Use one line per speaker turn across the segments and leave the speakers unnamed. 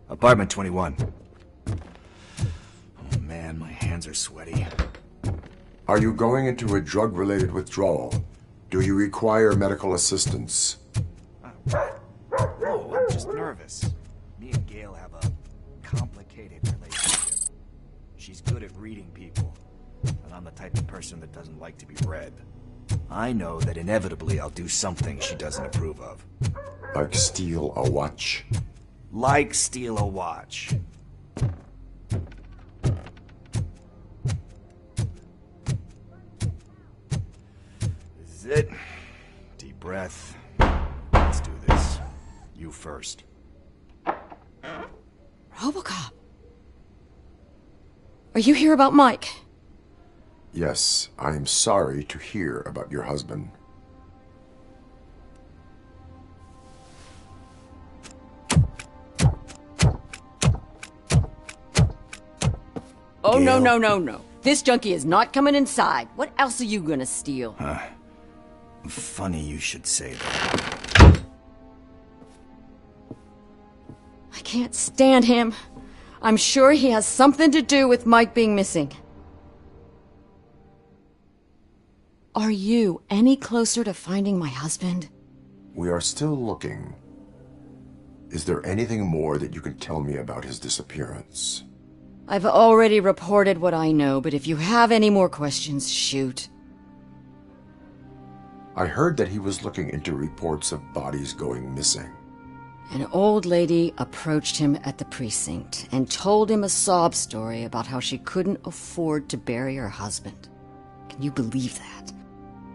Apartment 21. Oh man, my hands are sweaty.
Are you going into a drug-related withdrawal? Do you require medical assistance?
Oh, I'm just nervous. Me and Gail have a complicated relationship. She's good at reading people, and I'm the type of person that doesn't like to be read. I know that inevitably I'll do something she doesn't approve of.
Like steal a watch?
Like steal a watch. This is it. Deep breath. Let's do this. You first.
Robocop. Are you here about Mike?
Yes, I am sorry to hear about your husband.
Oh,
Gail?
no. This junkie is not coming inside. What else are you gonna steal?
Funny you should say that.
I can't stand him. I'm sure he has something to do with Mike being missing. Are you any closer to finding my husband?
We are still looking. Is there anything more that you can tell me about his disappearance?
I've already reported what I know, but if you have any more questions, shoot.
I heard that he was looking into reports of bodies going missing.
An old lady approached him at the precinct and told him a sob story about how she couldn't afford to bury her husband. Can you believe that?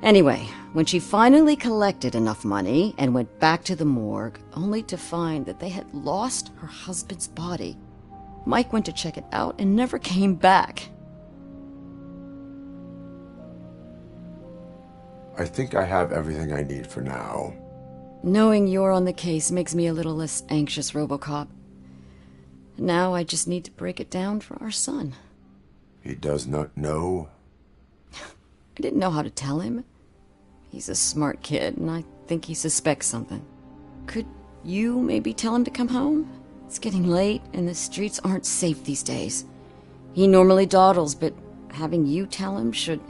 Anyway, when she finally collected enough money and went back to the morgue, only to find that they had lost her husband's body, Mike went to check it out and never came back.
I think I have everything I need for now.
Knowing you're on the case makes me a little less anxious, Robocop. Now I just need to break it down for our son.
He does not know?
I didn't know how to tell him. He's a smart kid, and I think he suspects something. Could you maybe tell him to come home? It's getting late, and the streets aren't safe these days. He normally dawdles, but having you tell him should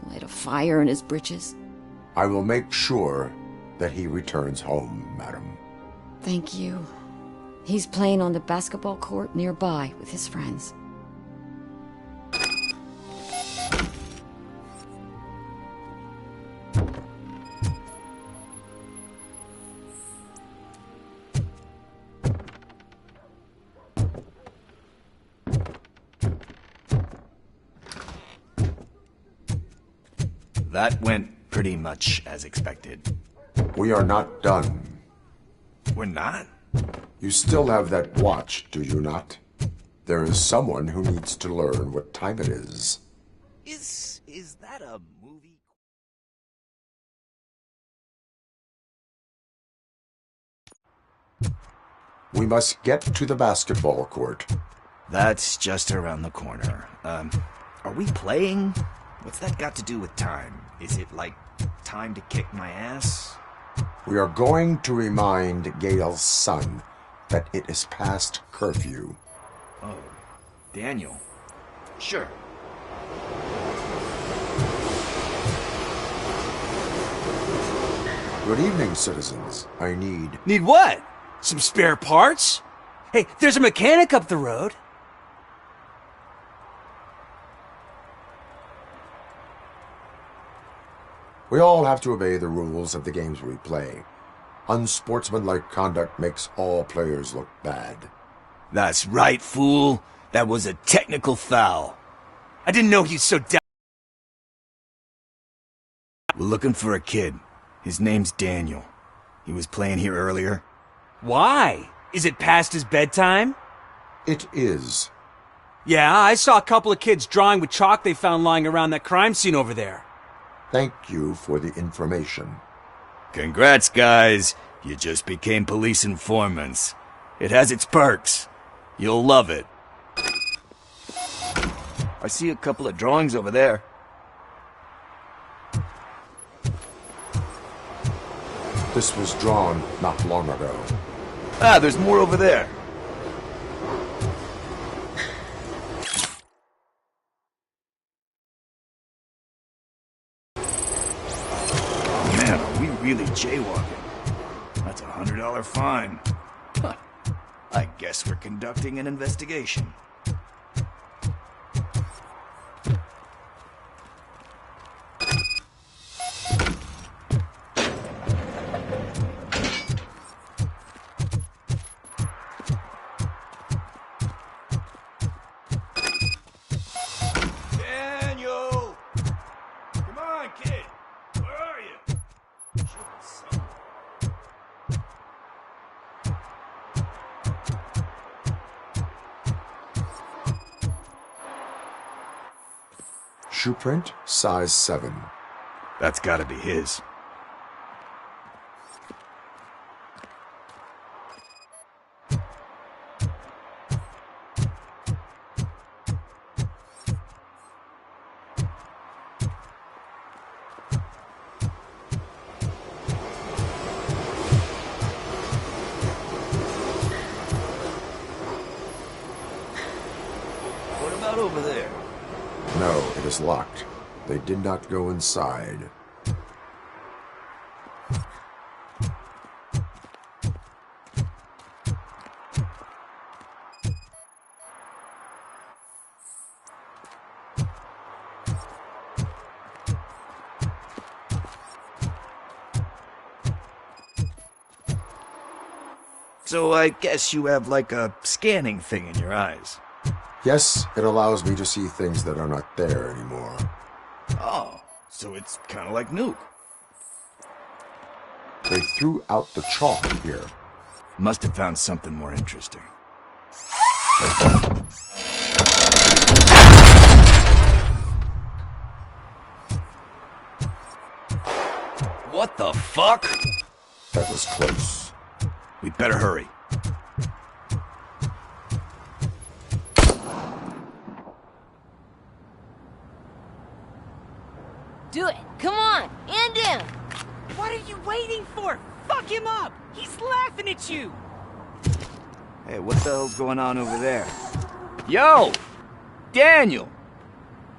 light a fire in his britches.
I will make sure that he returns home, madam.
Thank you. He's playing on the basketball court nearby with his friends.
That went pretty much as expected.
We are not done.
We're not?
You still have that watch, do you not? There is someone who needs to learn what time it is.
Is that a movie?
We must get to the basketball court.
That's just around the corner. Are we playing? What's that got to do with time? Is it like time to kick my ass?
We are going to remind Gail's son that it is past curfew.
Oh, Daniel. Sure.
Good evening, citizens. I need...
Need what? Some spare parts? Hey, there's a mechanic up the road.
We all have to obey the rules of the games we play. Unsportsmanlike conduct makes all players look bad.
That's right, fool. That was a technical foul.
I didn't know he's so
We're looking for a kid. His name's Daniel. He was playing here earlier.
Why? Is it past his bedtime?
It is.
Yeah, I saw a couple of kids drawing with chalk they found lying around that crime scene over there.
Thank you for the information.
Congrats, guys. You just became police informants. It has its perks. You'll love it. I see a couple of drawings over there.
This was drawn not long ago.
Ah, there's more over there. really jaywalking. That's a $100 fine. Huh. I guess we're conducting an investigation. Daniel! Come on, kid! Where are you? Should be somewhere.
Shoe print, size 7.
That's gotta be his. What about over there?
No, it is locked. They did not go inside.
So I guess you have like a scanning thing in your eyes.
Yes, it allows me to see things that are not there anymore.
Oh, so it's kind of like Nuke.
They threw out the chalk here.
Must have found something more interesting. What the fuck?
That was close.
We better hurry.
Do it! Come on! End him!
What are you waiting for? Fuck him up! He's laughing at you!
Hey, what the hell's going on over there? Yo! Daniel!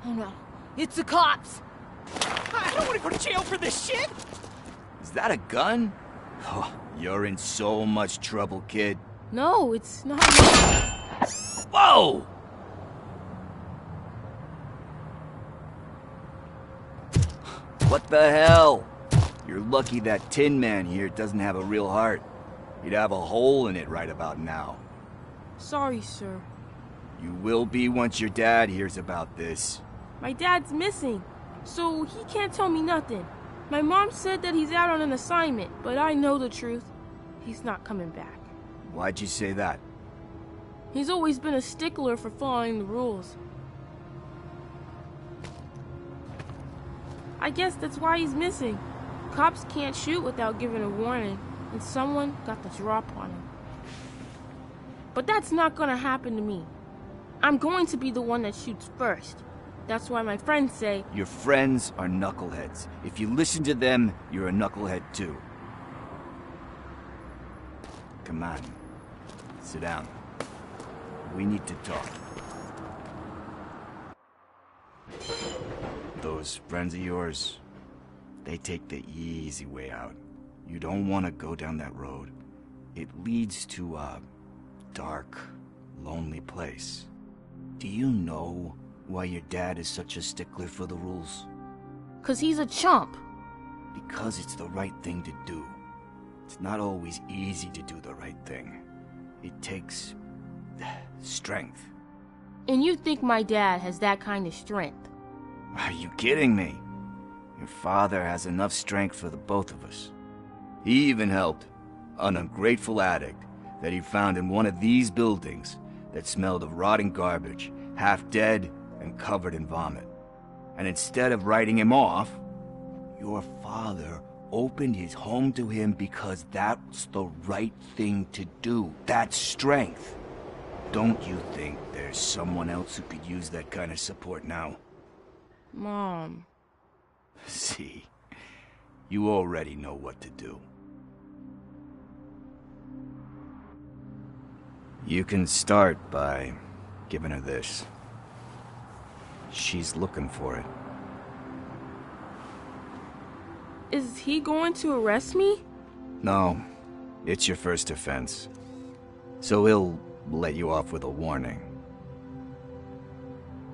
Oh no, it's the cops!
I don't want to go to jail for this shit!
Is that a gun? Oh, you're in so much trouble, kid.
No, it's not.
Whoa! What the hell? You're lucky that Tin Man here doesn't have a real heart. He'd have a hole in it right about now.
Sorry, sir.
You will be once your dad hears about this.
My dad's missing, so he can't tell me nothing. My mom said that he's out on an assignment, but I know the truth. He's not coming back.
Why'd you say that?
He's always been a stickler for following the rules. I guess that's why he's missing. Cops can't shoot without giving a warning, and someone got the drop on him. But that's not gonna happen to me. I'm going to be the one that shoots first. That's why my friends say...
Your friends are knuckleheads. If you listen to them, you're a knucklehead too. Come on. Sit down. We need to talk. Those friends of yours, they take the easy way out. You don't want to go down that road. It leads to a dark, lonely place. Do you know why your dad is such a stickler for the rules?
'Cause he's a chump.
Because it's the right thing to do. It's not always easy to do the right thing. It takes strength.
And you think my dad has that kind of strength?
Are you kidding me? Your father has enough strength for the both of us. He even helped an ungrateful addict that he found in one of these buildings that smelled of rotting garbage, half dead and covered in vomit. And instead of writing him off, your father opened his home to him because that's the right thing to do. That's strength. Don't you think there's someone else who could use that kind of support now?
Mom.
See, you already know what to do. You can start by giving her this. She's looking for it.
Is he going to arrest me?
No, it's your first offense. So he'll let you off with a warning.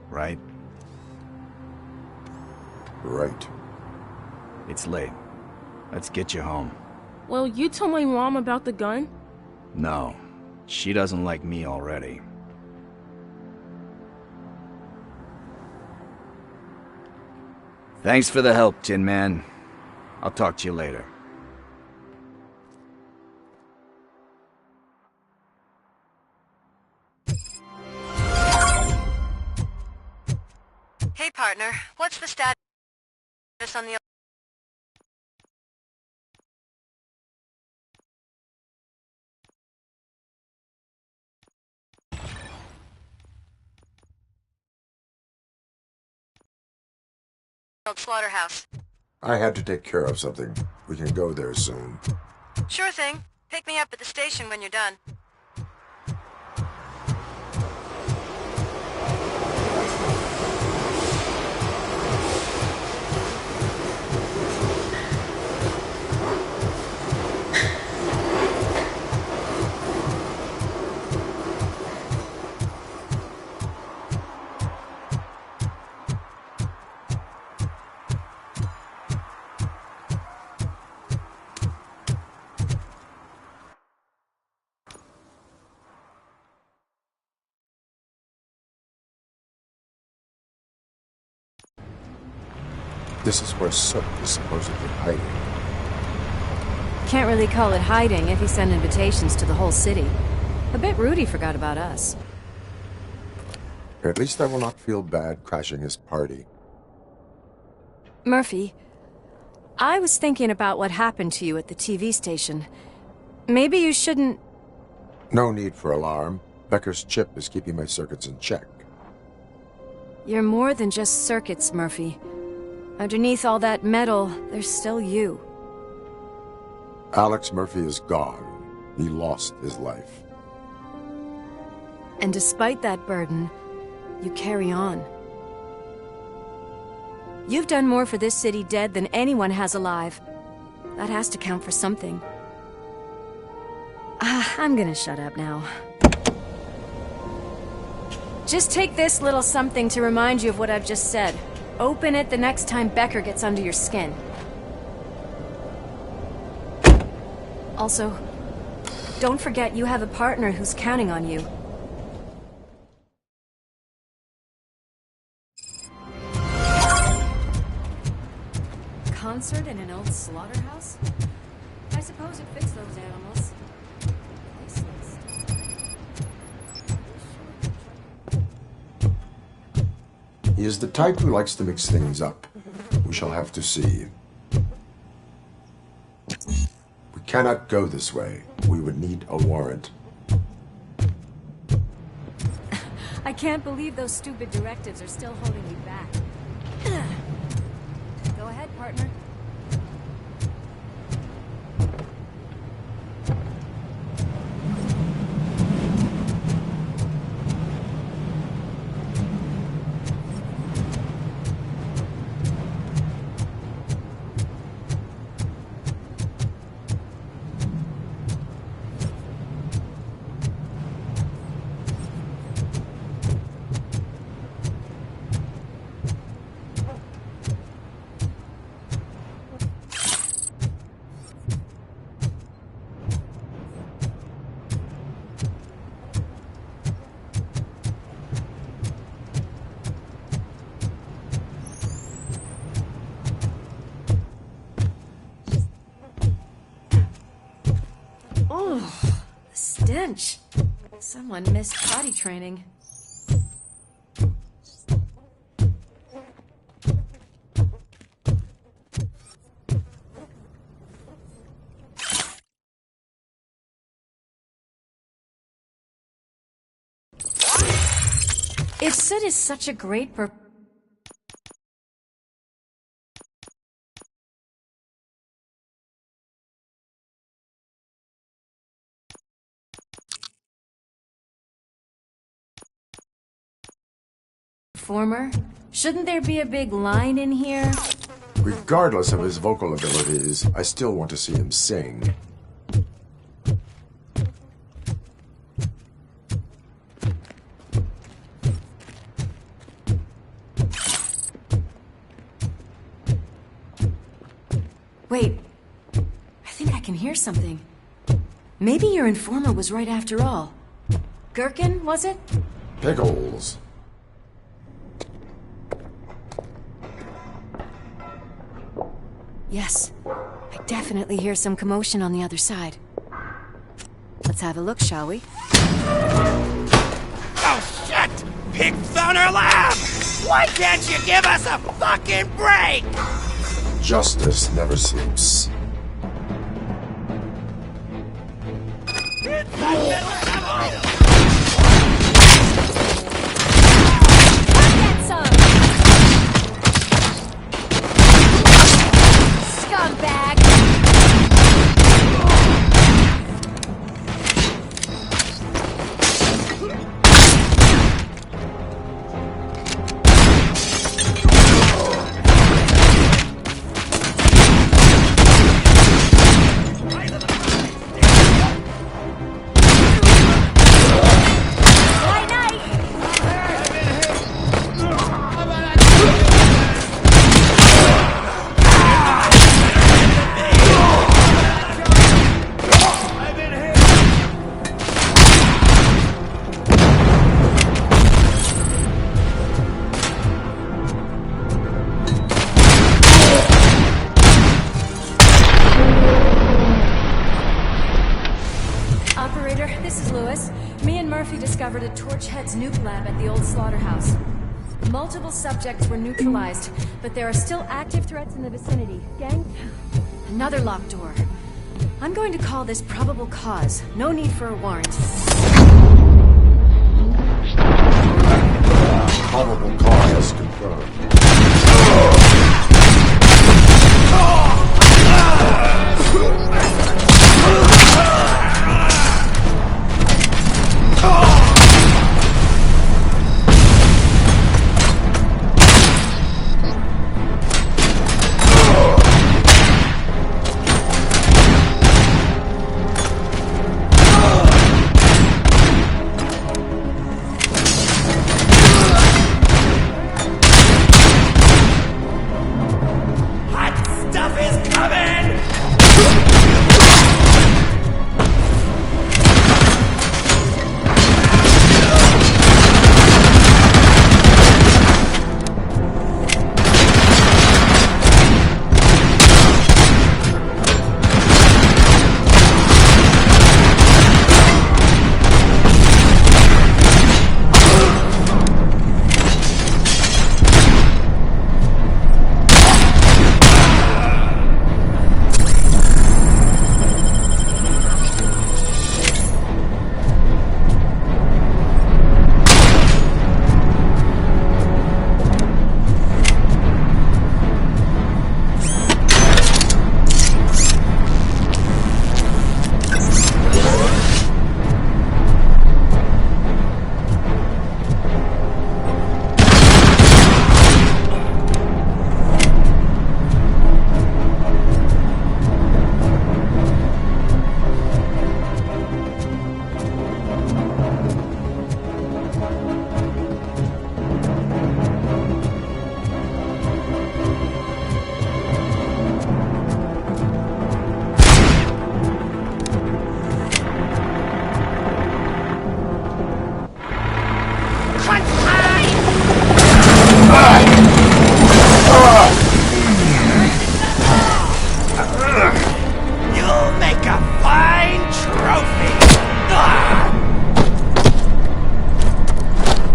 Right?
Right.
It's late. Let's get you home.
Well, you told my mom about the gun?
No, she doesn't like me already. Thanks for the help, Tin Man. I'll talk to you later.
Hey, partner. What's the status on the... slaughterhouse?
I had to take care of something. We can go there soon.
Sure thing. Pick me up at the station when you're done.
This is where Sook is supposedly hiding.
Can't really call it hiding if he sent invitations to the whole city. A bit rude he forgot about us.
At least I will not feel bad crashing his party.
Murphy, I was thinking about what happened to you at the TV station. Maybe you shouldn't...
No need for alarm. Becker's chip is keeping my circuits in check.
You're more than just circuits, Murphy. Underneath all that metal, there's still you.
Alex Murphy is gone. He lost his life.
And despite that burden, you carry on. You've done more for this city dead than anyone has alive. That has to count for something. I'm gonna shut up now. Just take this little something to remind you of what I've just said. Open it the next time Becker gets under your skin. Also, don't forget you have a partner who's counting on you. Concert in an old slaughterhouse? I suppose it fits those animals.
He is the type who likes to mix things up. We shall have to see. We cannot go this way. We would need a warrant.
I can't believe those stupid directives are still holding you back. Go ahead, partner. Stench. Someone missed potty training. If Sid is such a great performer, shouldn't there be a big line in here?
Regardless of his vocal abilities, I still want to see him sing.
Wait. I think I can hear something. Maybe your informer was right after all. Gherkin, was it?
Pickles.
Yes. I definitely hear some commotion on the other side. Let's have a look, shall we?
Oh, shit! Pig found our lab! Why can't you give us a fucking break?
Justice never sleeps.
Scumbag! Discovered a Torchhead's nuke lab at the old slaughterhouse. Multiple subjects were neutralized, but there are still active threats in the vicinity. Gang? Another locked door. I'm going to call this probable cause. No need for a warrant.
Probable cause confirmed.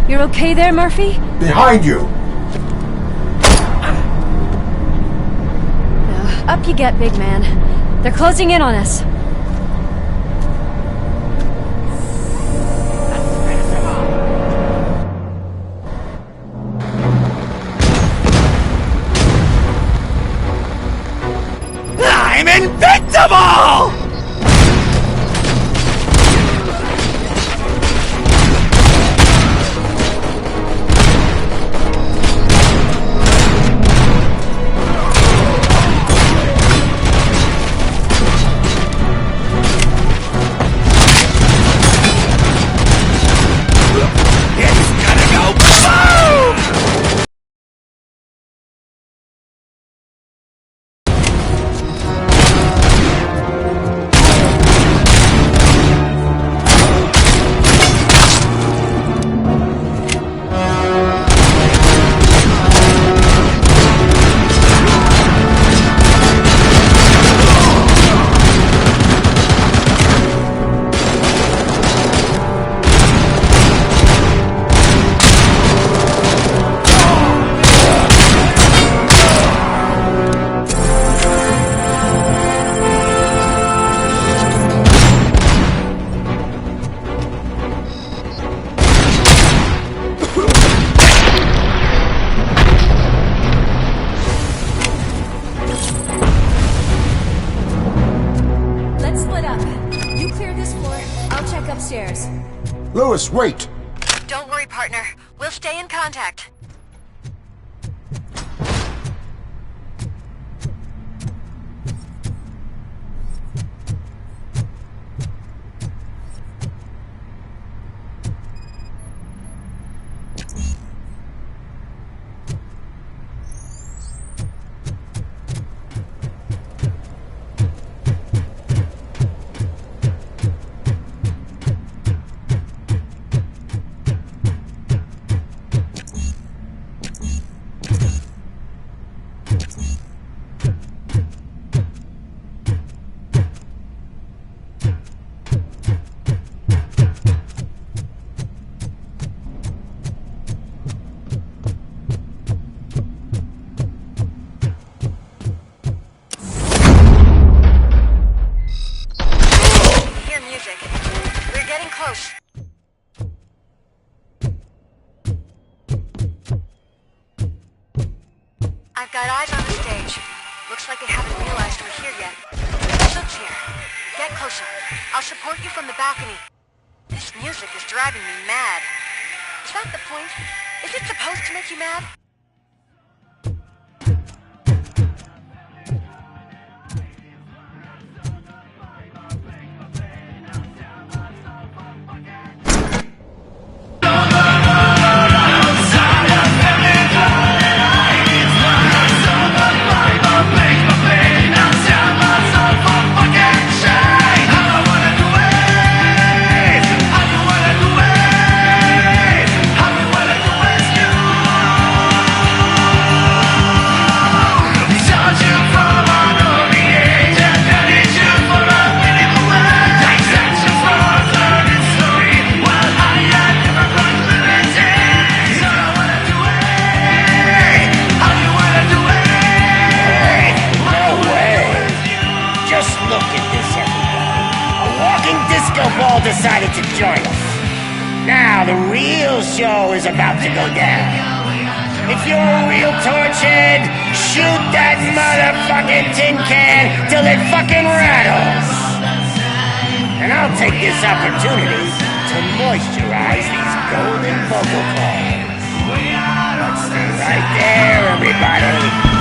You're okay there, Murphy?
Behind you!
Up you get, big man. They're closing in on us.
I'm invincible!
Lewis, wait!
Don't worry, partner. We'll stay in contact. I've got eyes on the stage. Looks like they haven't realized we're here yet. Sook's here. Get closer. I'll support you from the balcony. This music is driving me mad. Is that the point? Is it supposed to make you mad?
Decided to join us. Now the real show is about to go down. If you're a real torchhead, shoot that motherfucking tin can till it fucking rattles. And I'll take this opportunity to moisturize these golden vocal cords. Let's stay right there, everybody.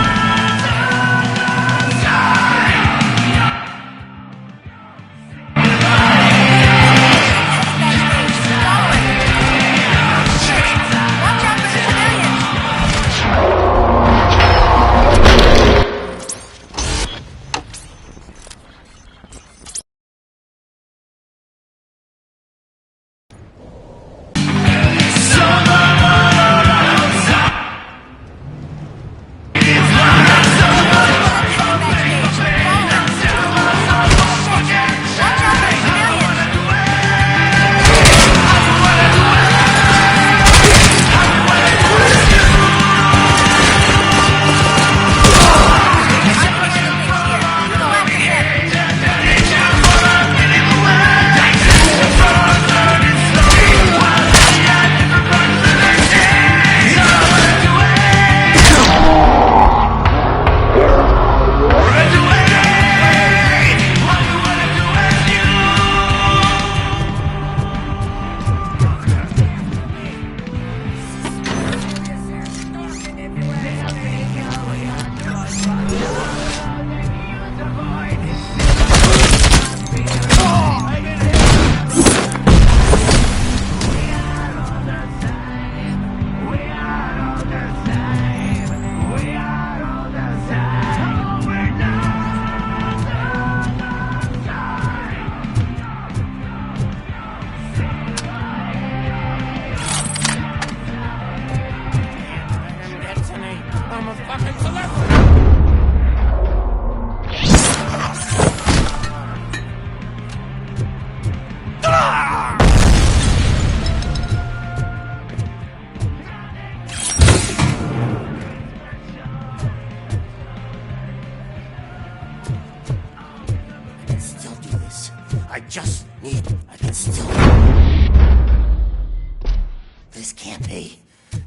This can't be.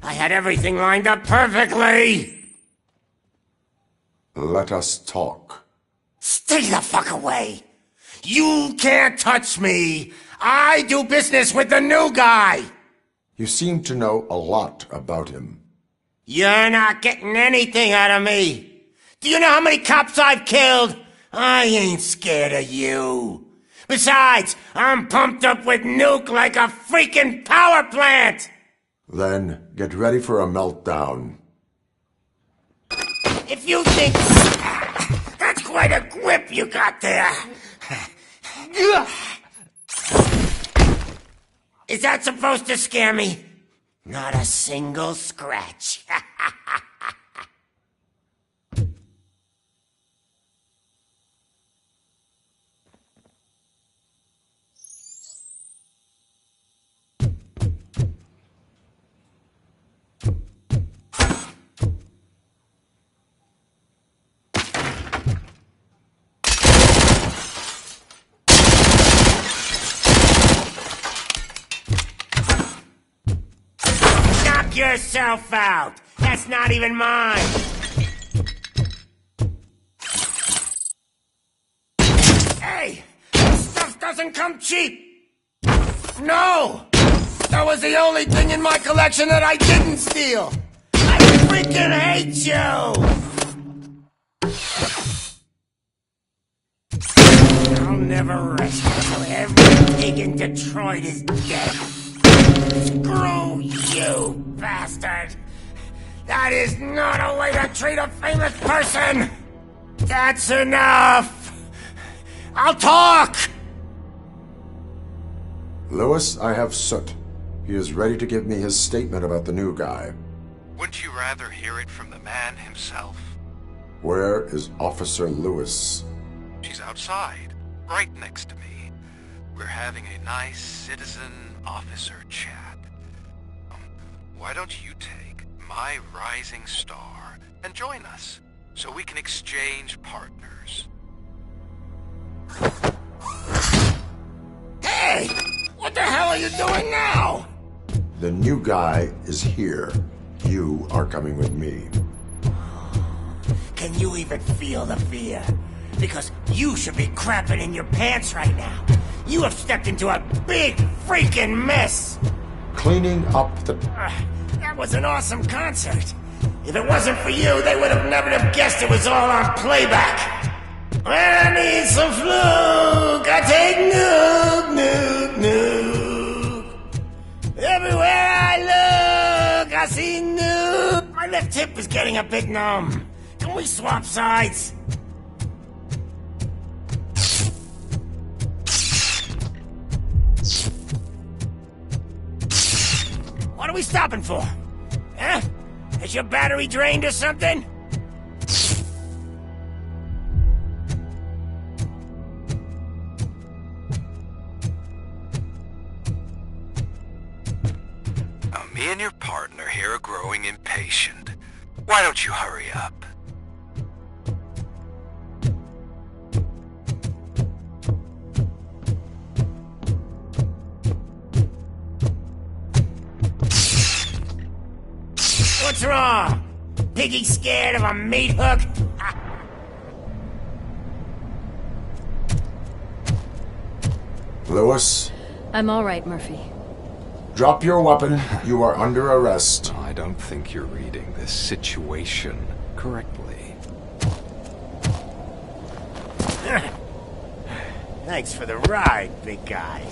I had everything lined up perfectly!
Let us talk.
Stay the fuck away! You can't touch me! I do business with the new guy!
You seem to know a lot about him.
You're not getting anything out of me! Do you know how many cops I've killed? I ain't scared of you. Besides, I'm pumped up with nuke like a freaking power plant!
Then get ready for a meltdown.
If you think... That's quite a grip you got there! Is that supposed to scare me? Not a single scratch. Knock yourself out! That's not even mine! Hey! This stuff doesn't come cheap! No! That was the only thing in my collection that I didn't steal! I freaking hate you! I'll never rest until every pig in Detroit is dead. Screw you, bastard! That is not a way to treat a famous person! That's enough! I'll talk!
Lewis, I have Soot. He is ready to give me his statement about the new guy.
Wouldn't you rather hear it from the man himself?
Where is Officer Lewis?
She's outside, right next to me. We're having a nice citizen-officer chat. Why don't you take my rising star and join us, so we can exchange partners?
Hey! What the hell are you doing now?
The new guy is here. You are coming with me.
Can you even feel the fear? Because you should be crapping in your pants right now. You have stepped into a big freaking mess.
Cleaning up the...
That was an awesome concert. If it wasn't for you, they would have never have guessed it was all on playback. When I need some fluke, I take nuke. Everywhere I look, I see nuke. My left hip is getting a bit numb. Can we swap sides? What are we stopping for? Huh? Is your battery drained or something?
Me and your partner here are growing impatient. Why don't you hurry up?
What's wrong? Piggy scared of a meat hook?
Lewis,
I'm all right, Murphy.
drop your weapon. You are under arrest.
I don't think you're reading this situation correctly.
Thanks for the ride, big guy.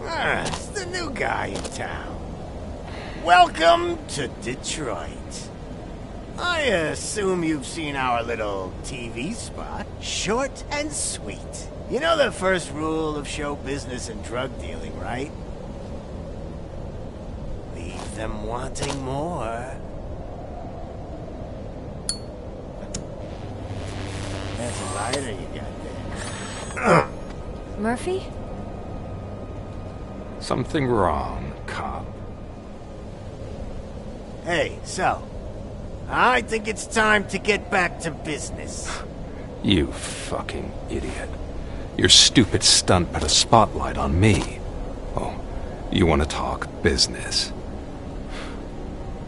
It's the new guy in town. Welcome to Detroit. I assume you've seen our little TV spot. Short and sweet. You know the first rule of show business and drug dealing, right? Leave them wanting more. That's a lighter you got there.
Murphy?
Something wrong, cop.
Hey, so, I think it's time to get back to business.
You fucking idiot. Your stupid stunt put a spotlight on me. Oh, you want to talk business?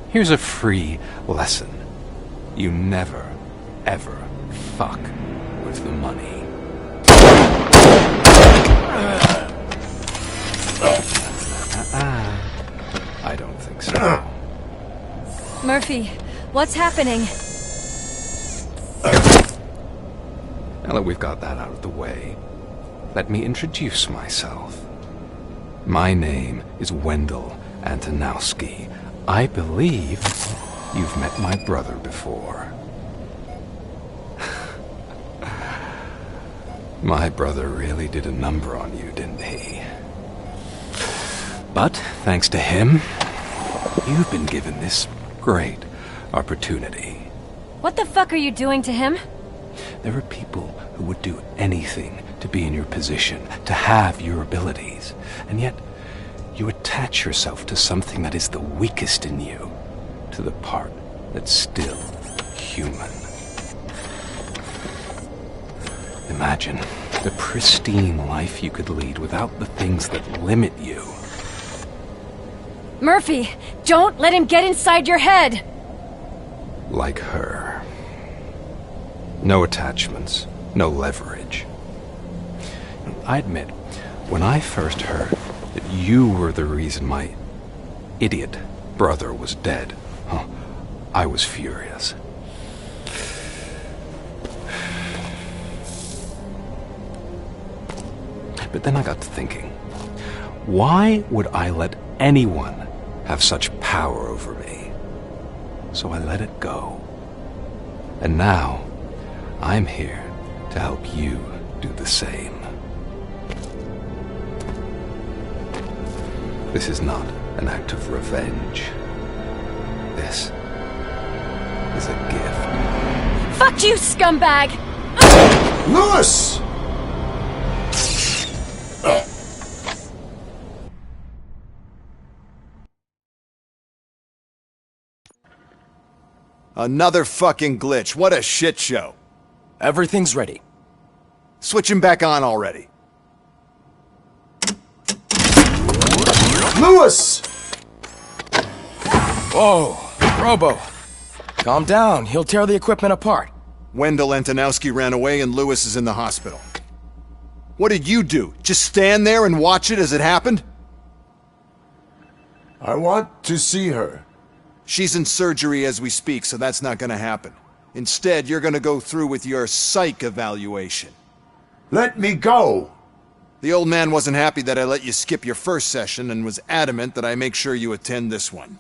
Here's a free lesson. You never, ever fuck with the money. I don't think so.
Murphy, what's happening?
Now that we've got that out of the way, let me introduce myself. My name is Wendell Antonowski. I believe you've met my brother before. My brother really did a number on you, didn't he? But, thanks to him, you've been given this great opportunity.
What the fuck are you doing to him?
There are people who would do anything to be in your position, to have your abilities, and yet you attach yourself to something that is the weakest in you, to the part that's still human. Imagine the pristine life you could lead without the things that limit you.
Murphy, don't let him get inside your head!
Like her. No attachments, no leverage. I admit, when I first heard that you were the reason my idiot brother was dead, I was furious. But then I got to thinking, why would I let anyone have such power over me? So I let it go. And now, I'm here to help you do the same. This is not an act of revenge. This is a gift.
Fuck you, scumbag!
Lewis!
Another fucking glitch. What a shit show.
Everything's ready.
Switch him back on already.
Lewis!
Whoa, Robo. Calm down, he'll tear the equipment apart.
Wendell Antonowski ran away and Lewis is in the hospital. What did you do? Just stand there and watch it as it happened?
I want to see her.
She's in surgery as we speak, so that's not gonna happen. Instead, you're gonna go through with your psych evaluation.
Let me go!
The old man wasn't happy that I let you skip your first session and was adamant that I make sure you attend this one.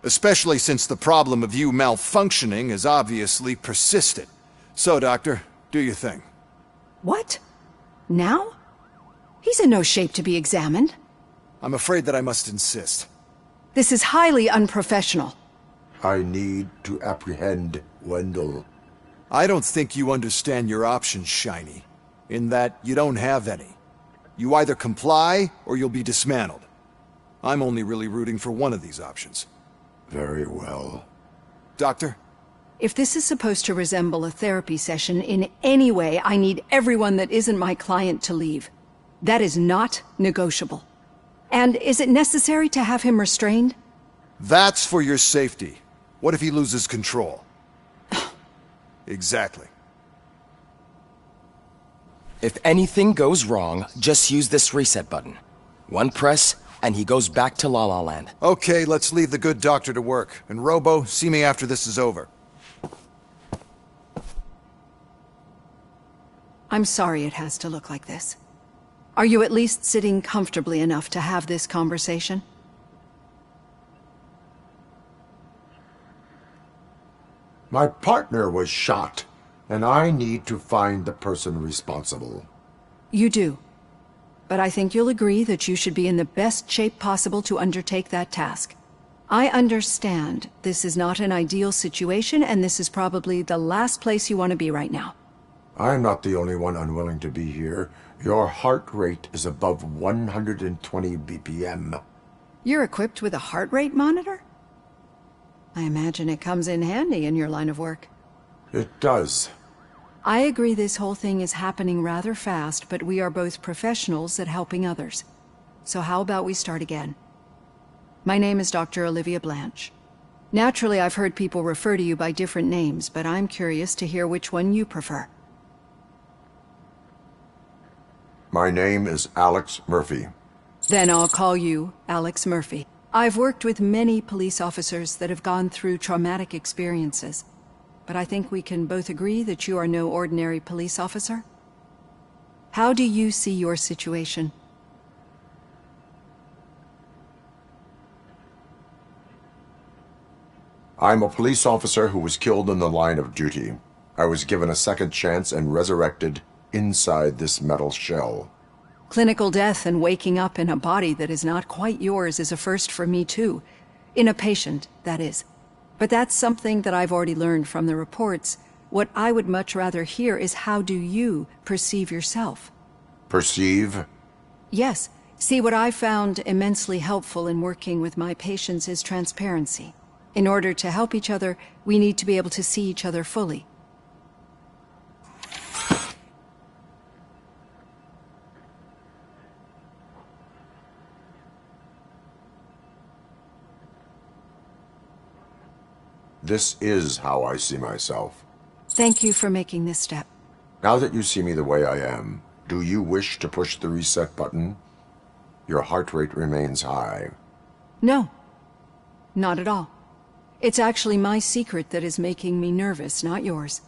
Especially since the problem of you malfunctioning has obviously persisted. So, Doctor, do your thing.
What? Now? He's in no shape to be examined.
I'm afraid that I must insist.
This is highly unprofessional.
I need to apprehend Wendell.
I don't think you understand your options, Shiny. In that you don't have any. You either comply, or you'll be dismantled. I'm only really rooting for one of these options.
Very well.
Doctor?
If this is supposed to resemble a therapy session in any way, I need everyone that isn't my client to leave. That is not negotiable. And is it necessary to have him restrained?
That's for your safety. What if he loses control? Exactly.
If anything goes wrong, just use this reset button. One press, and he goes back to La La Land.
Okay, let's leave the good doctor to work. And Robo, see me after this is over.
I'm sorry it has to look like this. Are you at least sitting comfortably enough to have this conversation?
My partner was shot, and I need to find the person responsible.
You do. But I think you'll agree that you should be in the best shape possible to undertake that task. I understand this is not an ideal situation, and this is probably the last place you want to be right now.
I'm not the only one unwilling to be here. Your heart rate is above 120 BPM.
You're equipped with a heart rate monitor? I imagine it comes in handy in your line of work.
It does.
I agree this whole thing is happening rather fast, but we are both professionals at helping others. So how about we start again? My name is Dr. Olivia Blanche. Naturally, I've heard people refer to you by different names, but I'm curious to hear which one you prefer.
My name is Alex Murphy.
Then I'll call you Alex Murphy. I've worked with many police officers that have gone through traumatic experiences, but I think we can both agree that you are no ordinary police officer. How do you see your situation?
I'm a police officer who was killed in the line of duty. I was given a second chance and resurrected inside this metal shell.
Clinical death and waking up in a body that is not quite yours is a first for me too. In a patient, that is. But that's something that I've already learned from the reports. What I would much rather hear is how do you perceive yourself?
Perceive?
Yes. See, what I found immensely helpful in working with my patients is transparency. In order to help each other, we need to be able to see each other fully.
This is how I see myself.
Thank you for making this step.
Now that you see me the way I am, do you wish to push the reset button? Your heart rate remains high.
No. Not at all. It's actually my secret that is making me nervous, not yours.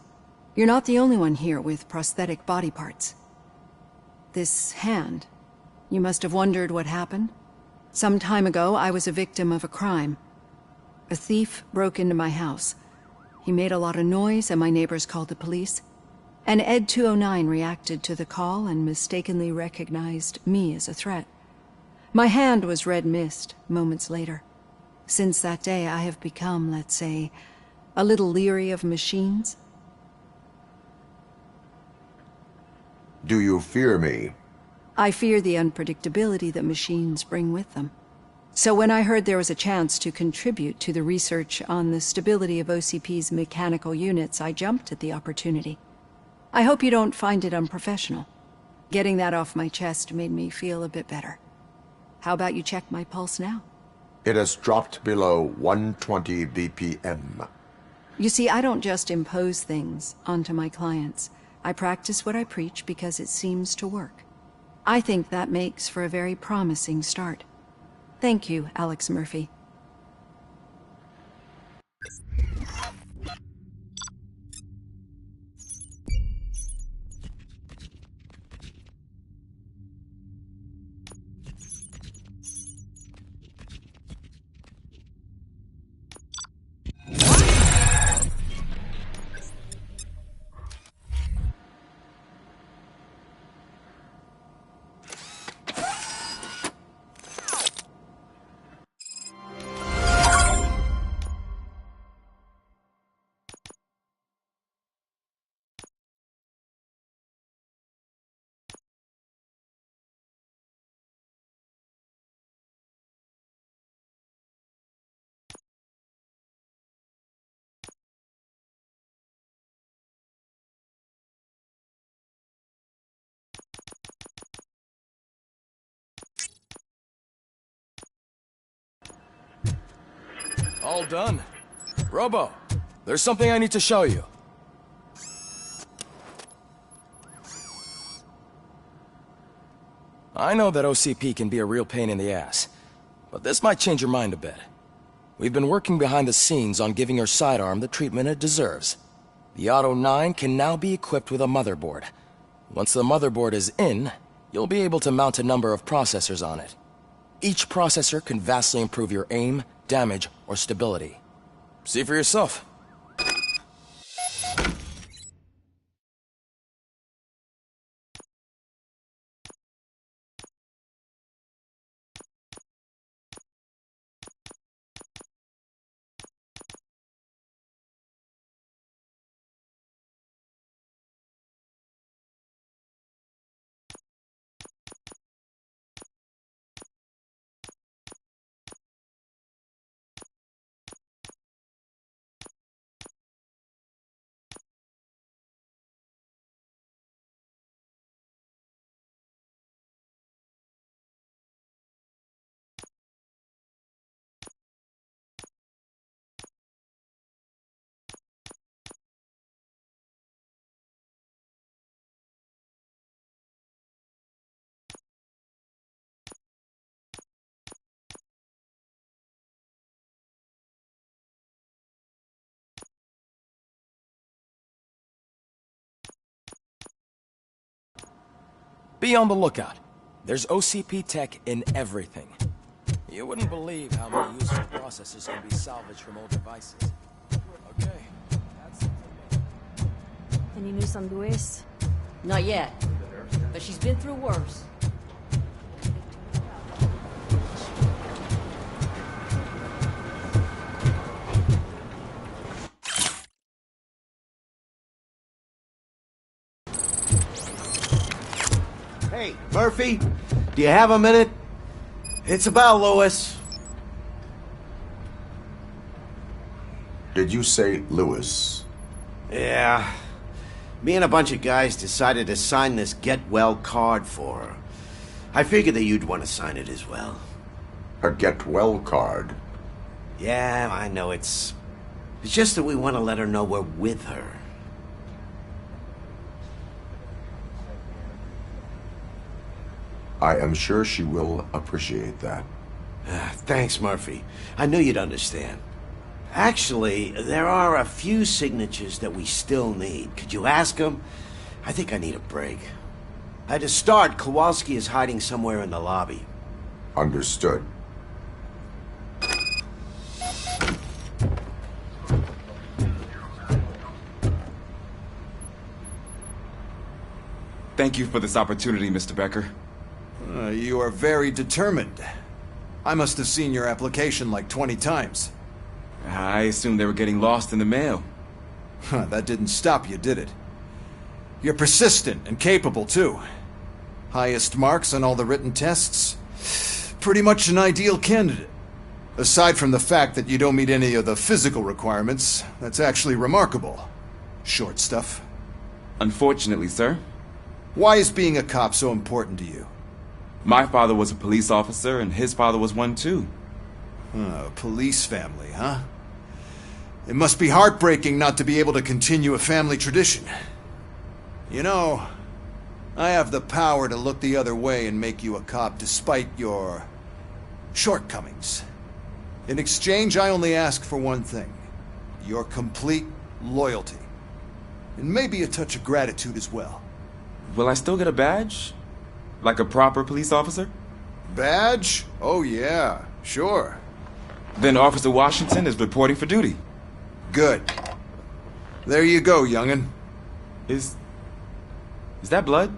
You're not the only one here with prosthetic body parts. This hand, you must have wondered what happened. Some time ago, I was a victim of a crime. A thief broke into my house. He made a lot of noise and my neighbors called the police. And Ed 209 reacted to the call and mistakenly recognized me as a threat. My hand was red mist moments later. Since that day, I have become, let's say, a little leery of machines.
Do you fear me?
I fear the unpredictability that machines bring with them. So when I heard there was a chance to contribute to the research on the stability of OCP's mechanical units, I jumped at the opportunity. I hope you don't find it unprofessional. Getting that off my chest made me feel a bit better. How about you check my pulse now?
It has dropped below 120 BPM.
You see, I don't just impose things onto my clients. I practice what I preach because it seems to work. I think that makes for a very promising start. Thank you, Alex Murphy.
All done. Robo, there's something I need to show you. I know that OCP can be a real pain in the ass, but this might change your mind a bit. We've been working behind the scenes on giving your sidearm the treatment it deserves. The Auto 9 can now be equipped with a motherboard. Once the motherboard is in, you'll be able to mount a number of processors on it. Each processor can vastly improve your aim, damage, or stability. See for yourself. Be on the lookout. There's OCP tech in everything. You wouldn't believe how many useful processors can be salvaged from old devices. Okay, that's it for me.
Any news on Luis?
Not yet, but she's been through worse.
Hey, Murphy, do you have a minute? It's about Lewis.
Did you say Lewis?
Yeah. Me and a bunch of guys decided to sign this get well card for her. I figured that you'd want to sign it as well.
A get well card?
Yeah, I know it's just that we want to let her know we're with her.
I am sure she will appreciate that.
Thanks, Murphy. I knew you'd understand. Actually, there are a few signatures that we still need. Could you ask them? I think I need a break. To start, Kowalski is hiding somewhere in the lobby.
Understood.
Thank you for this opportunity, Mr. Becker.
You are very determined. I must have seen your application like 20 times.
I assumed they were getting lost in the mail.
That didn't stop you, did it? You're persistent and capable, too. Highest marks on all the written tests. Pretty much an ideal candidate. Aside from the fact that you don't meet any of the physical requirements, that's actually remarkable. Short stuff.
Unfortunately, sir.
Why is being a cop so important to you?
My father was a police officer, and his father was one, too.
A police family, huh? It must be heartbreaking not to be able to continue a family tradition. You know, I have the power to look the other way and make you a cop despite your shortcomings. In exchange, I only ask for one thing. Your complete loyalty. And maybe a touch of gratitude as well.
Will I still get a badge? Like a proper police officer?
Badge? Oh yeah, sure.
Then Officer Washington is reporting for duty.
Good. There you go, young'un.
Is that blood?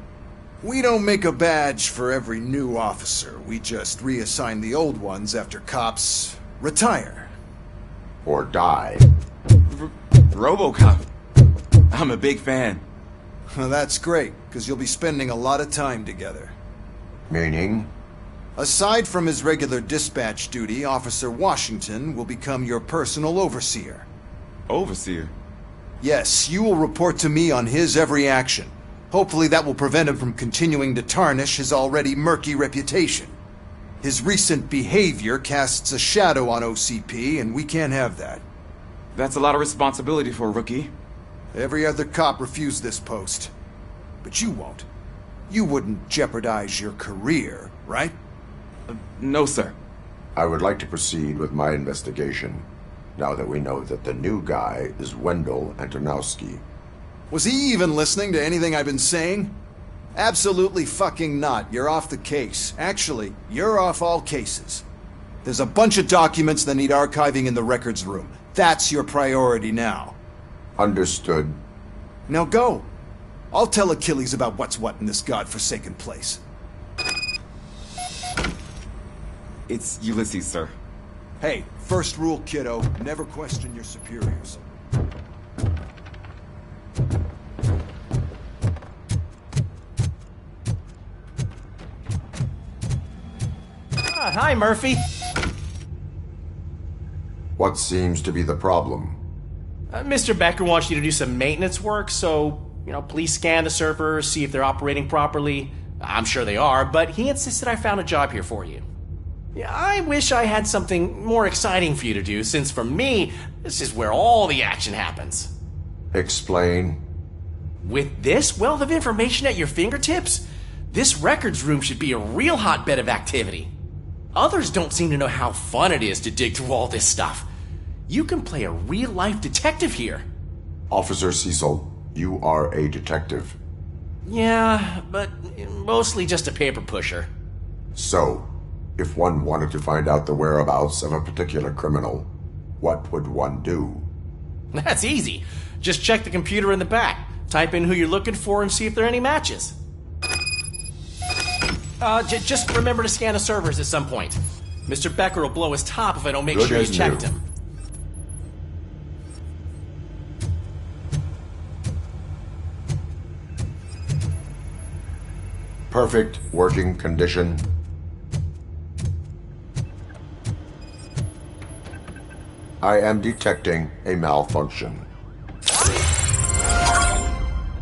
We don't make a badge for every new officer. We just reassign the old ones after cops retire.
Or die.
Robocop. I'm a big fan.
That's great, because you'll be spending a lot of time together.
Meaning?
Aside from his regular dispatch duty, Officer Washington will become your personal overseer.
Overseer?
Yes, you will report to me on his every action. Hopefully that will prevent him from continuing to tarnish his already murky reputation. His recent behavior casts a shadow on OCP, and we can't have that.
That's a lot of responsibility for a rookie.
Every other cop refused this post. But you won't. You wouldn't jeopardize your career, right?
No, sir.
I would like to proceed with my investigation, now that we know that the new guy is Wendell Antonowski.
Was he even listening to anything I've been saying? Absolutely fucking not. You're off the case. Actually, you're off all cases. There's a bunch of documents that need archiving in the records room. That's your priority now.
Understood.
Now go. I'll tell Achilles about what's what in this godforsaken place.
It's Ulysses, sir.
Hey, first rule, kiddo. Never question your superiors.
Hi, Murphy.
What seems to be the problem?
Mr. Becker wants you to do some maintenance work, so, please scan the servers, see if they're operating properly. I'm sure they are, but he insisted I found a job here for you. Yeah, I wish I had something more exciting for you to do, since for me, this is where all the action happens.
Explain.
With this wealth of information at your fingertips, this records room should be a real hotbed of activity. Others don't seem to know how fun it is to dig through all this stuff. You can play a real-life detective here.
Officer Cecil, you are a detective.
Yeah, but mostly just a paper pusher.
So, if one wanted to find out the whereabouts of a particular criminal, what would one do?
That's easy. Just check the computer in the back. Type in who you're looking for and see if there are any matches. Just remember to scan the servers at some point. Mr. Becker will blow his top if I don't make
Good
sure you
as
checked
new.
him.
Perfect working condition. I am detecting a malfunction.
That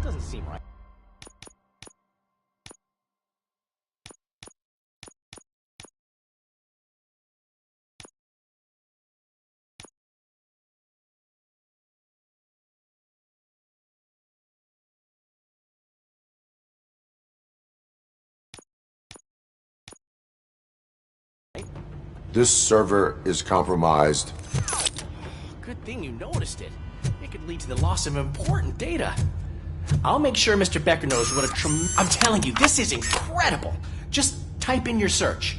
doesn't seem right.
This server is compromised.
Good thing you noticed it. It could lead to the loss of important data. I'll make sure Mr. Becker knows what I'm telling you, this is incredible. Just type in your search.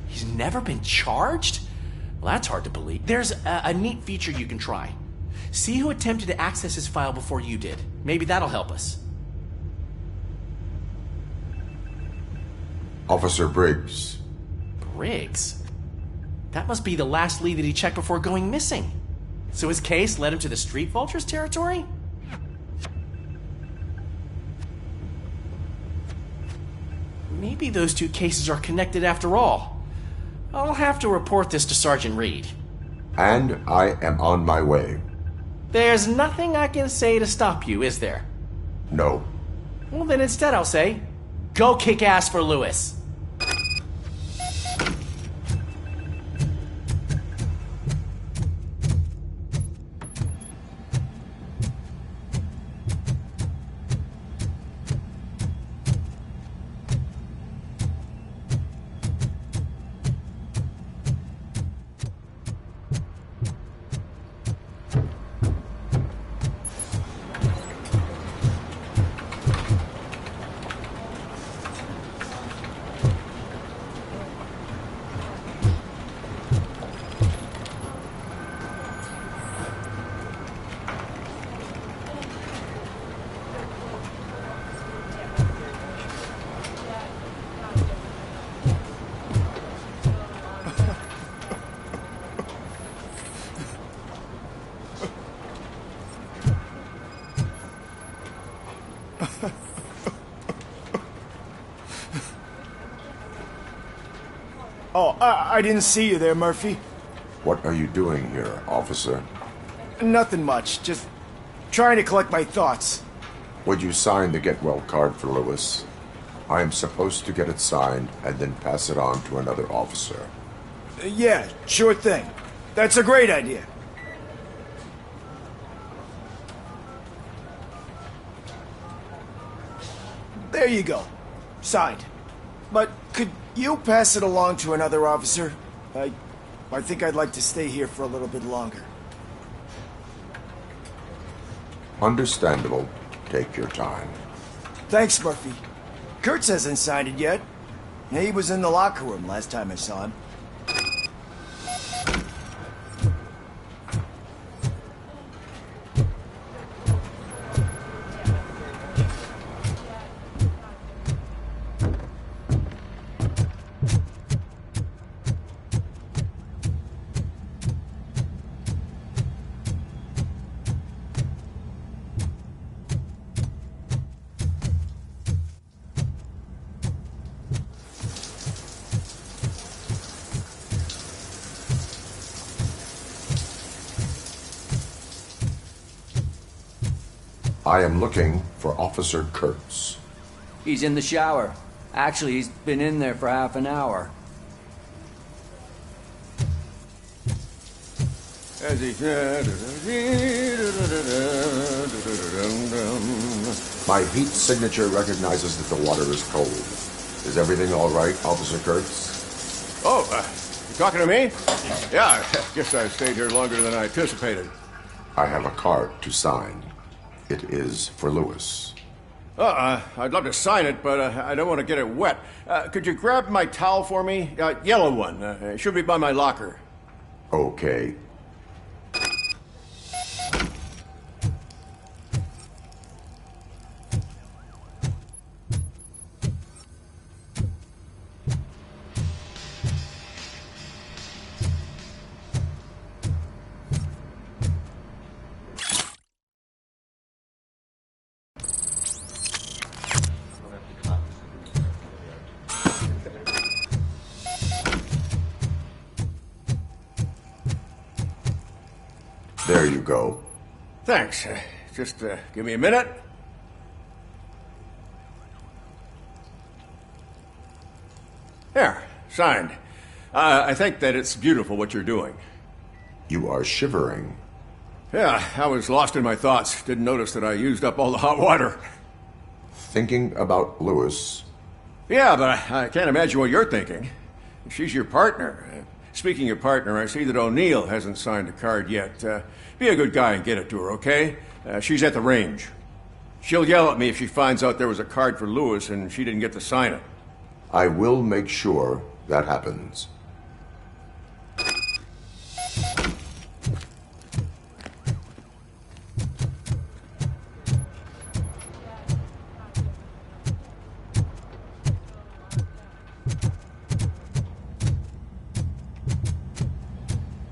He's never been charged? Well, that's hard to believe. There's a neat feature you can try. See who attempted to access his file before you did. Maybe that'll help us.
Officer Briggs.
Briggs? That must be the last lead that he checked before going missing. So his case led him to the Street Vultures territory? Maybe those two cases are connected after all. I'll have to report this to Sergeant Reed.
And I am on my way.
There's nothing I can say to stop you, is there?
No.
Well, then instead I'll say, go kick ass for Lewis.
Oh, I didn't see you there, Murphy.
What are you doing here, officer?
Nothing much, just trying to collect my thoughts.
Would you sign the get well card for Lewis? I am supposed to get it signed and then pass it on to another officer.
Yeah, sure thing. That's a great idea. There you go. Signed. But could you pass it along to another officer? I think I'd like to stay here for a little bit longer.
Understandable. Take your time.
Thanks, Murphy. Kurtz hasn't signed it yet. He was in the locker room last time I saw him.
I am looking for Officer Kurtz.
He's in the shower. Actually, he's been in there for half an hour.
My heat signature recognizes that the water is cold. Is everything all right, Officer Kurtz?
Oh,
You talking to me? Yeah, I guess I stayed here longer than I anticipated.
I have a card to sign. It is for Lewis.
I'd love to sign it, but I don't want to get it wet. Could you grab my towel for me? Yellow one. It should be by my locker.
Okay. There you go.
Thanks. Just give me a minute. There, signed. I think that it's beautiful what you're doing.
You are shivering.
Yeah, I was lost in my thoughts. Didn't notice that I used up all the hot water.
Thinking about Lewis.
Yeah, but I can't imagine what you're thinking. She's your partner. Speaking of partner, I see that O'Neill hasn't signed a card yet. Be a good guy and get it to her, okay? She's at the range. She'll yell at me if she finds out there was a card for Lewis and she didn't get to sign it.
I will make sure that happens.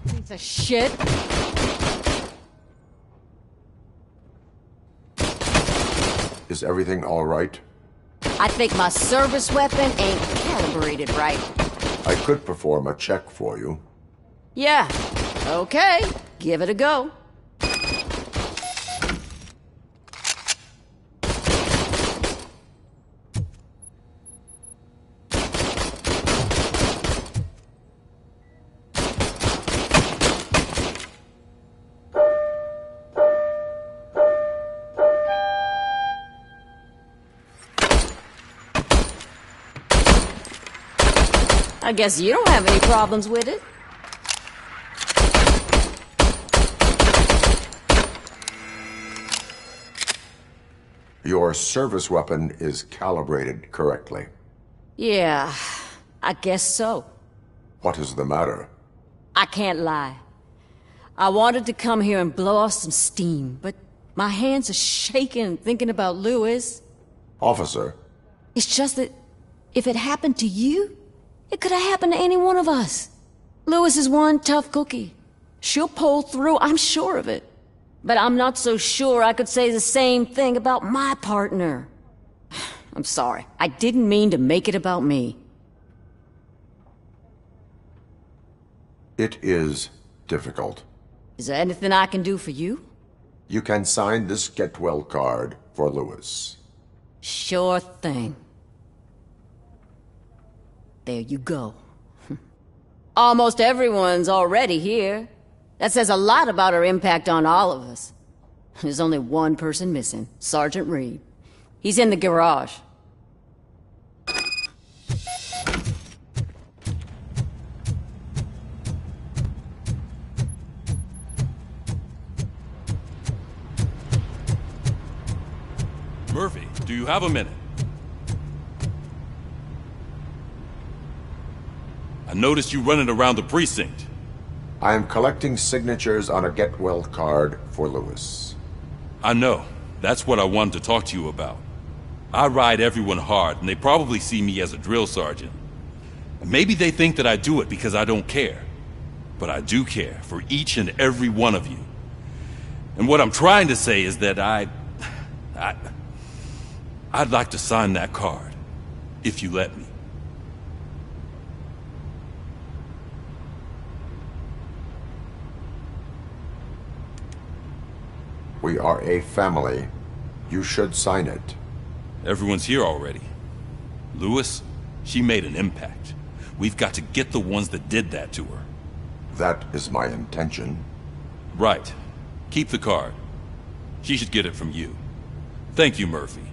Piece of shit.
Is everything all right?
I think my service weapon ain't calibrated right.
I could perform a check for you.
Yeah, okay. Give it a go. I guess you don't have any problems with it.
Your service weapon is calibrated correctly.
Yeah, I guess so.
What is the matter?
I can't lie. I wanted to come here and blow off some steam, but my hands are shaking thinking about Lewis.
Officer.
It's just that if it happened to you, it could have happened to any one of us. Lewis is one tough cookie. She'll pull through, I'm sure of it. But I'm not so sure I could say the same thing about my partner. I'm sorry. I didn't mean to make it about me.
It is difficult.
Is there anything I can do for you?
You can sign this Get Well card for Lewis.
Sure thing. There you go. Almost everyone's already here. That says a lot about her impact on all of us. There's only one person missing, Sergeant Reed. He's in the garage.
Murphy, do you have a minute? I noticed you running around the precinct.
I am collecting signatures on a Get Well card for Lewis.
I know. That's what I wanted to talk to you about. I ride everyone hard, and they probably see me as a drill sergeant. And maybe they think that I do it because I don't care. But I do care for each and every one of you. And what I'm trying to say is that I'd like to sign that card, if you let me.
We are a family. You should sign it.
Everyone's here already. Lewis, she made an impact. We've got to get the ones that did that to her.
That is my intention.
Right. Keep the card. She should get it from you. Thank you, Murphy.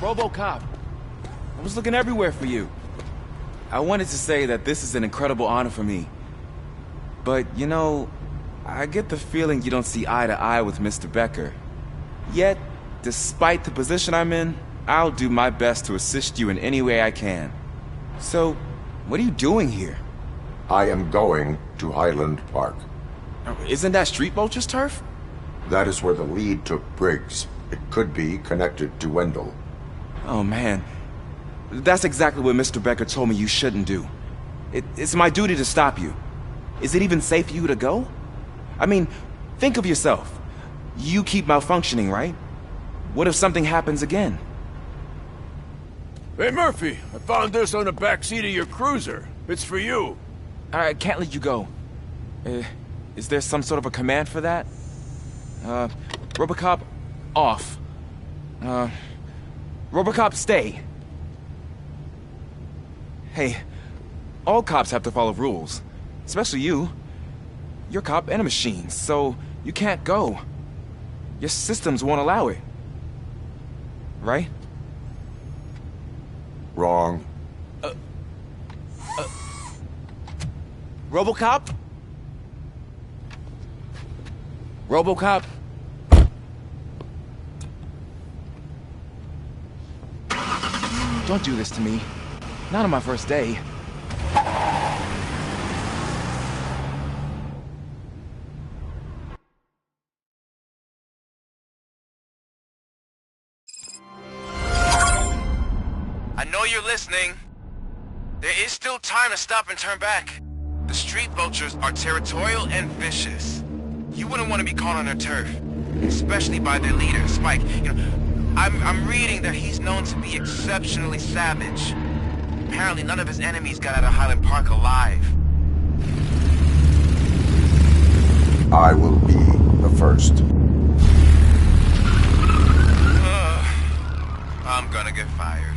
Robocop. I was looking everywhere for you. I wanted to say that this is an incredible honor for me. But, you know, I get the feeling you don't see eye to eye with Mr. Becker. Yet, despite the position I'm in, I'll do my best to assist you in any way I can. So, what are you doing here?
I am going to Highland Park.
Isn't that Street Vulture's turf?
That is where the lead took Briggs. It could be connected to Wendell.
Oh, man. That's exactly what Mr. Becker told me you shouldn't do. It's my duty to stop you. Is it even safe for you to go? I mean, think of yourself. You keep malfunctioning, right? What if something happens again?
Hey, Murphy, I found this on the back seat of your cruiser. It's for you.
I can't let you go. Is there some sort of a command for that? Robocop, off. Robocop, stay. Hey, all cops have to follow rules. Especially you. You're a cop and a machine, so you can't go. Your systems won't allow it. Right?
Wrong.
Robocop? Robocop? Don't do this to me. Not on my first day.
I know you're listening. There is still time to stop and turn back. The street vultures are territorial and vicious. You wouldn't want to be caught on their turf, especially by their leader, Spike. You know, I'm reading that he's known to be exceptionally savage. Apparently none of his enemies got out of Highland Park alive.
I will be the first.
I'm gonna get fired.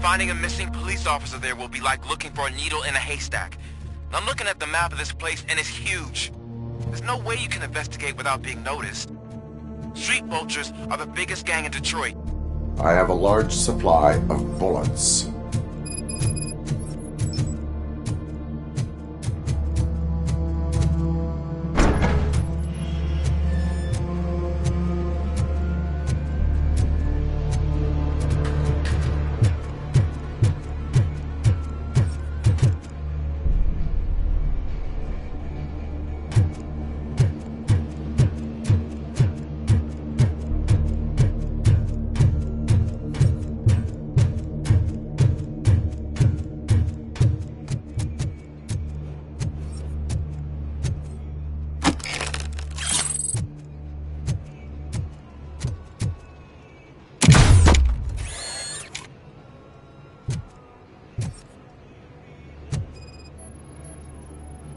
Finding a missing police officer there will be like looking for a needle in a haystack. I'm looking at the map of this place and it's huge. There's no way you can investigate without being noticed. Street vultures are the biggest gang in Detroit.
I have a large supply of bullets.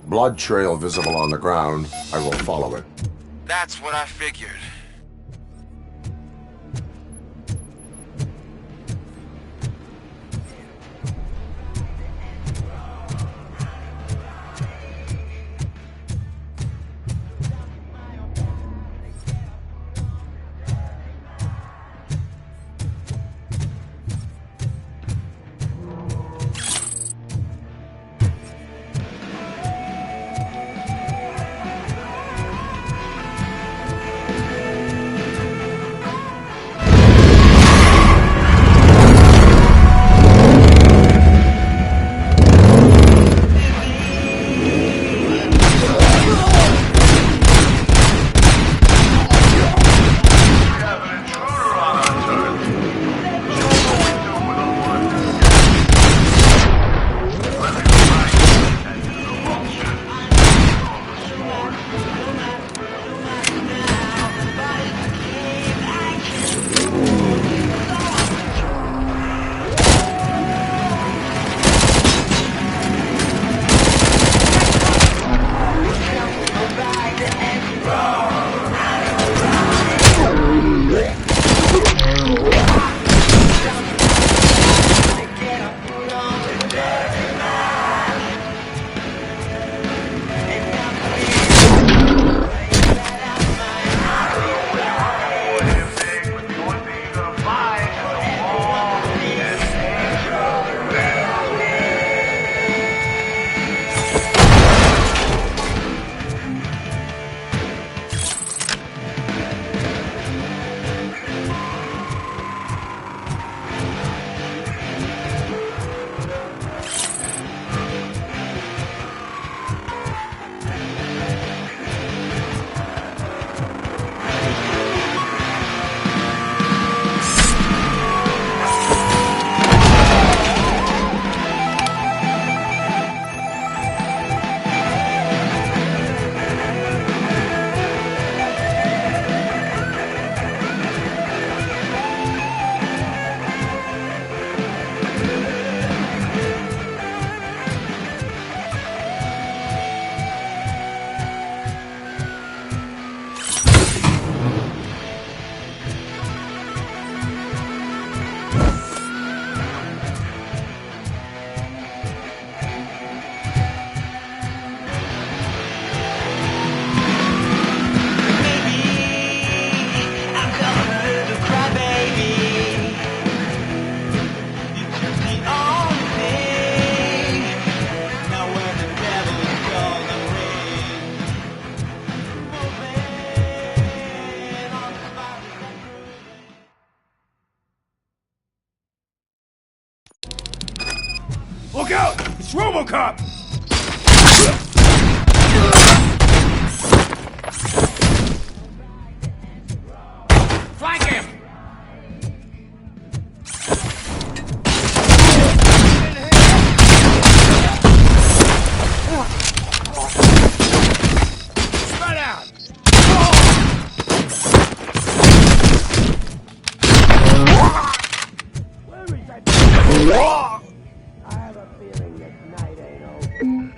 Blood trail visible on the ground. I will follow it.
That's what I figured.
Robocop!
Flank him!
Spread out! I have a feeling this night ain't over.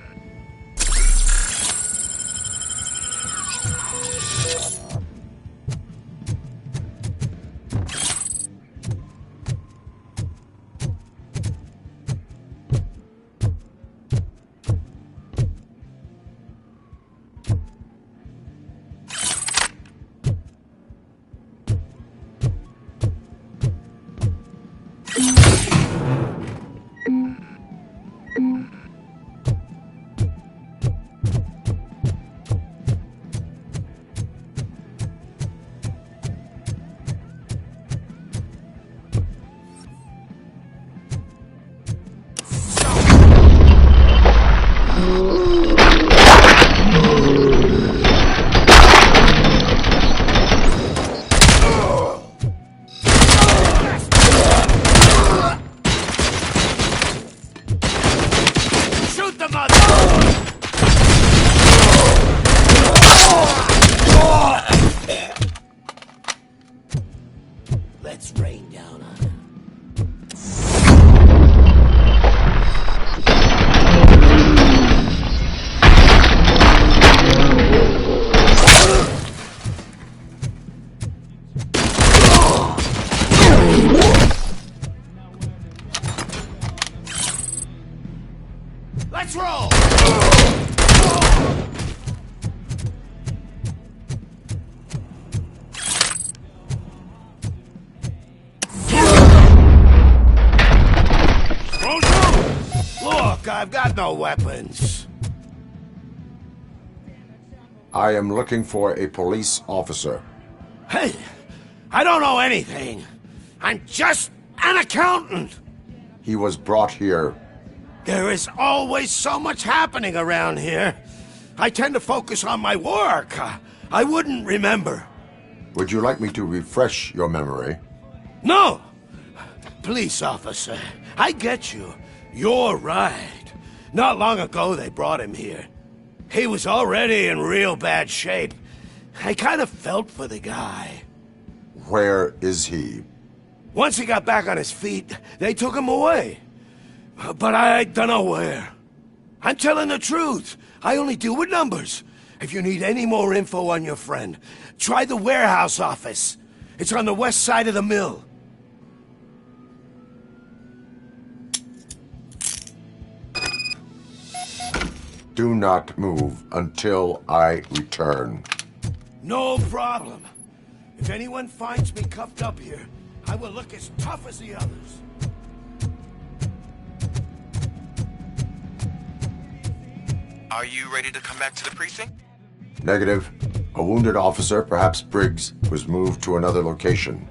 Let's rain down on him. Let's roll! Look, I've got no weapons.
I am looking for a police officer.
Hey, I don't know anything. I'm just an accountant.
He was brought here.
There is always so much happening around here. I tend to focus on my work. I wouldn't remember.
Would you like me to refresh your memory?
No! Police officer, I get you. You're right. Not long ago they brought him here. He was already in real bad shape. I kind of felt for the guy.
Where is he?
Once he got back on his feet, they took him away. But I don't know where. I'm telling the truth. I only deal with numbers. If you need any more info on your friend, try the warehouse office. It's on the west side of the mill.
Do not move until I return.
No problem. If anyone finds me cuffed up here, I will look as tough as the others.
Are you ready to come back to the precinct?
Negative. A wounded officer, perhaps Briggs, was moved to another location.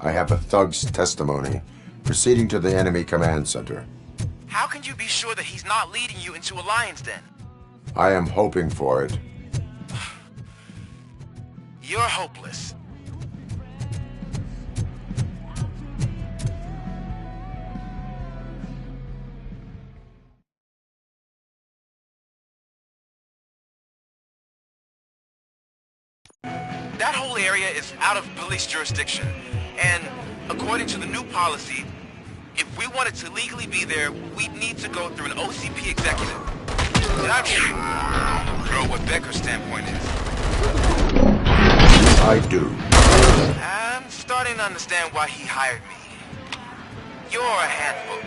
I have a thug's testimony, proceeding to the enemy command center.
How can you be sure that he's not leading you into a lion's den?
I am hoping for it.
You're hopeless. That whole area is out of police jurisdiction, and according to the new policy, if we wanted to legally be there, we'd need to go through an OCP executive. And I know what Becker's standpoint is.
I do.
I'm starting to understand why he hired me. You're a handful.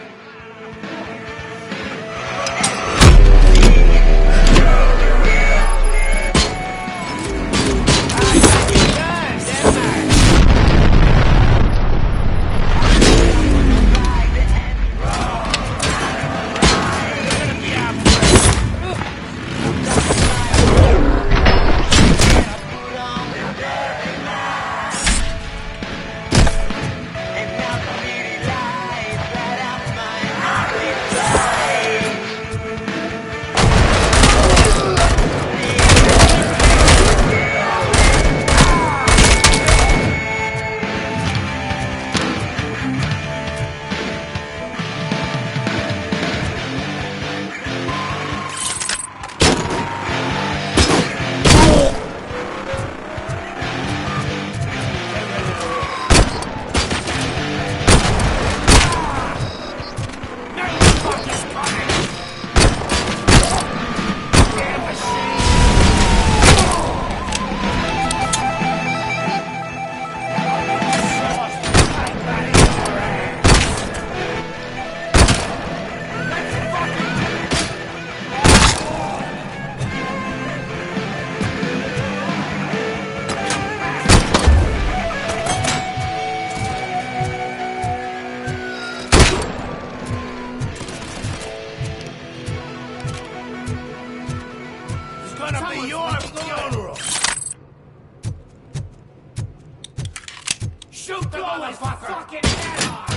Shoot the motherfucking head off!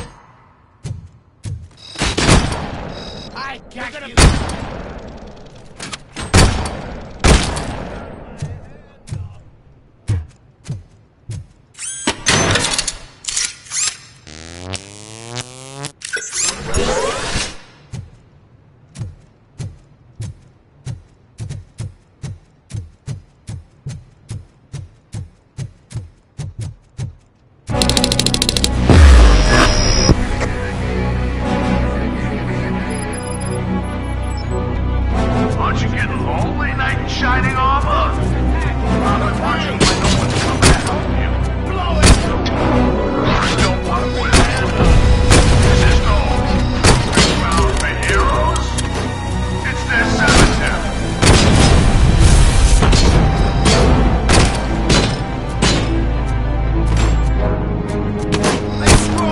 I got you!
Aren't you getting lonely, knight in shining armor? I've been watching when no one's coming after you. Blow it! I don't want to win. This is gold. It's bound for heroes. It's their cemetery. Let's go!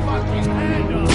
Fucking hand up!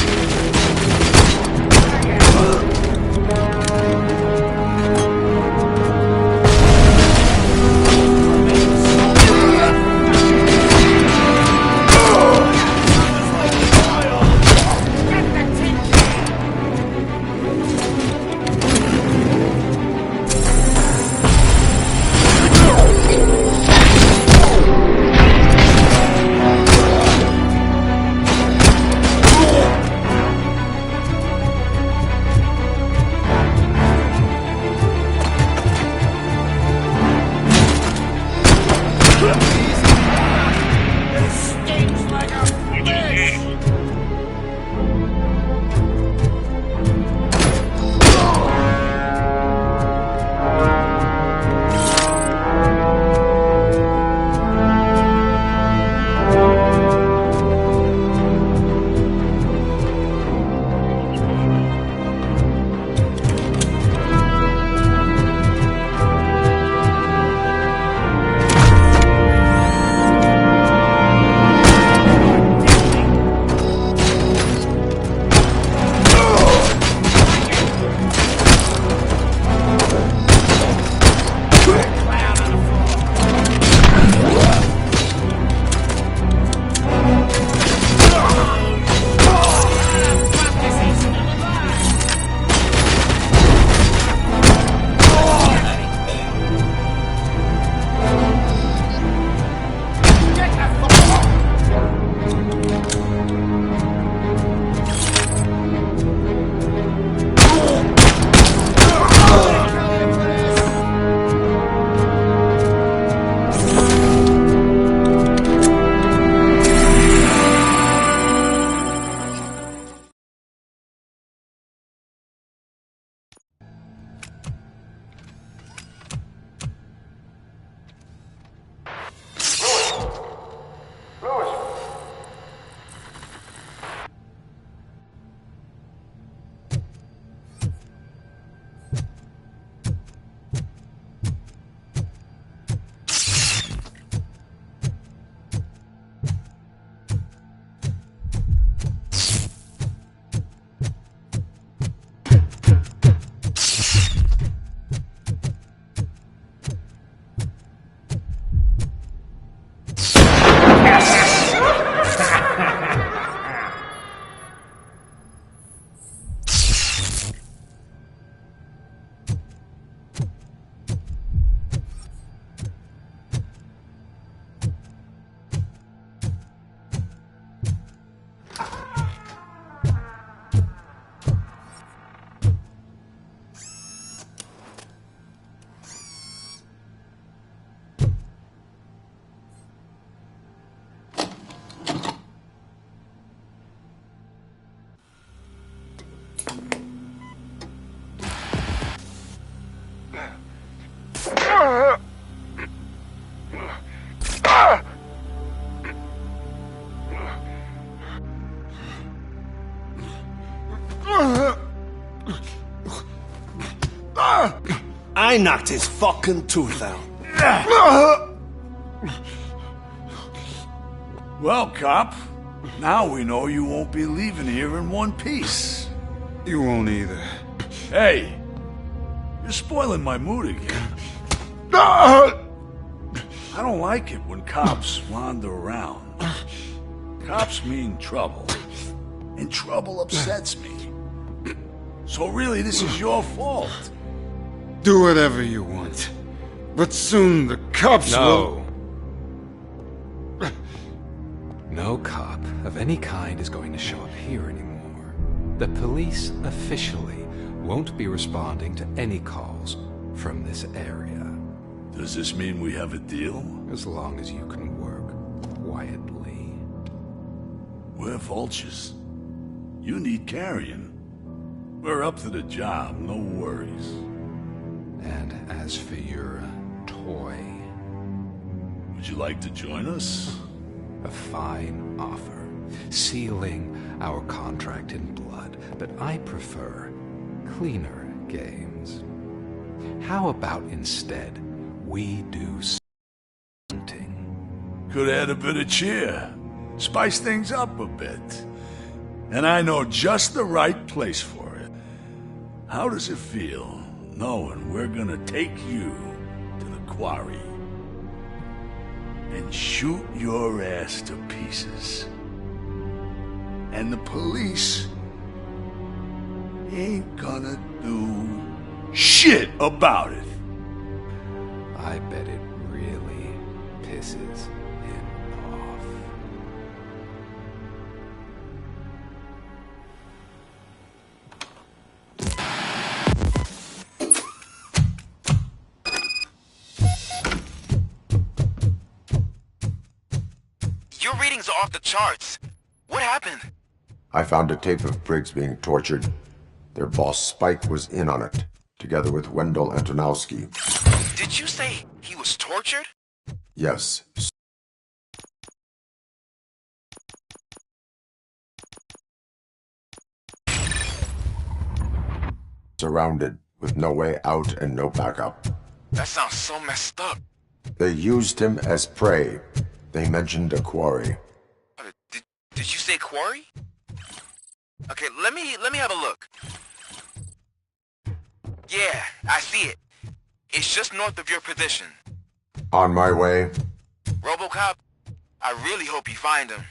I knocked his fucking tooth out.
Well, cop, now we know you won't be leaving here in one piece.
You won't either.
Hey, you're spoiling my mood again.
I don't like it when cops wander around. Cops mean trouble. And trouble upsets me. So really, this is your fault.
Do whatever you want. But soon the cops will...
No cop of any kind is going to show up here anymore. The police officially won't be responding to any calls from this area.
Does this mean we have a deal?
As long as you can work quietly.
We're vultures. You need carrion. We're up to the job, no worries.
And as for your toy...
Would you like to join us?
A fine offer, sealing our contract in blood, but I prefer cleaner games. How about instead we do hunting?
Could add a bit of cheer, spice things up a bit. And I know just the right place for it. How does it feel knowing we're gonna take you to the quarry and shoot your ass to pieces? And the police ain't gonna do shit about it.
I bet it really pisses him off.
Your readings are off the charts. What happened?
I found a tape of Briggs being tortured. Their boss Spike was in on it, together with Wendell Antonowski.
Did you say he was tortured?
Yes. Surrounded, with no way out and no backup.
That sounds so messed up.
They used him as prey. They mentioned a quarry.
Did you say quarry? Okay, let me have a look. Yeah, I see it. It's just north of your position.
On my way.
Robocop, I really hope you find him.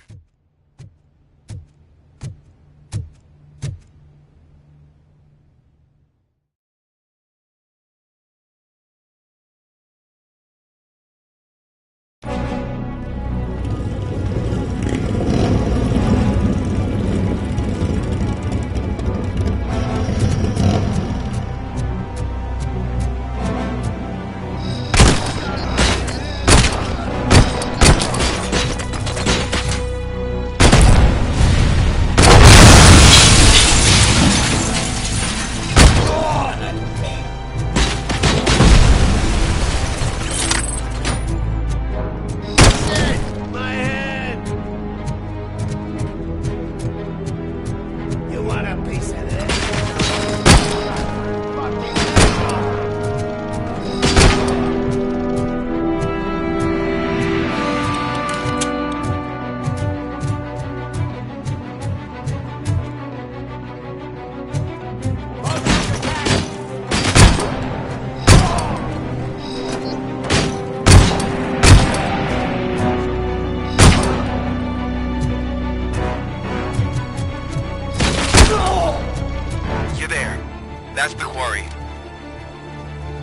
That's the quarry.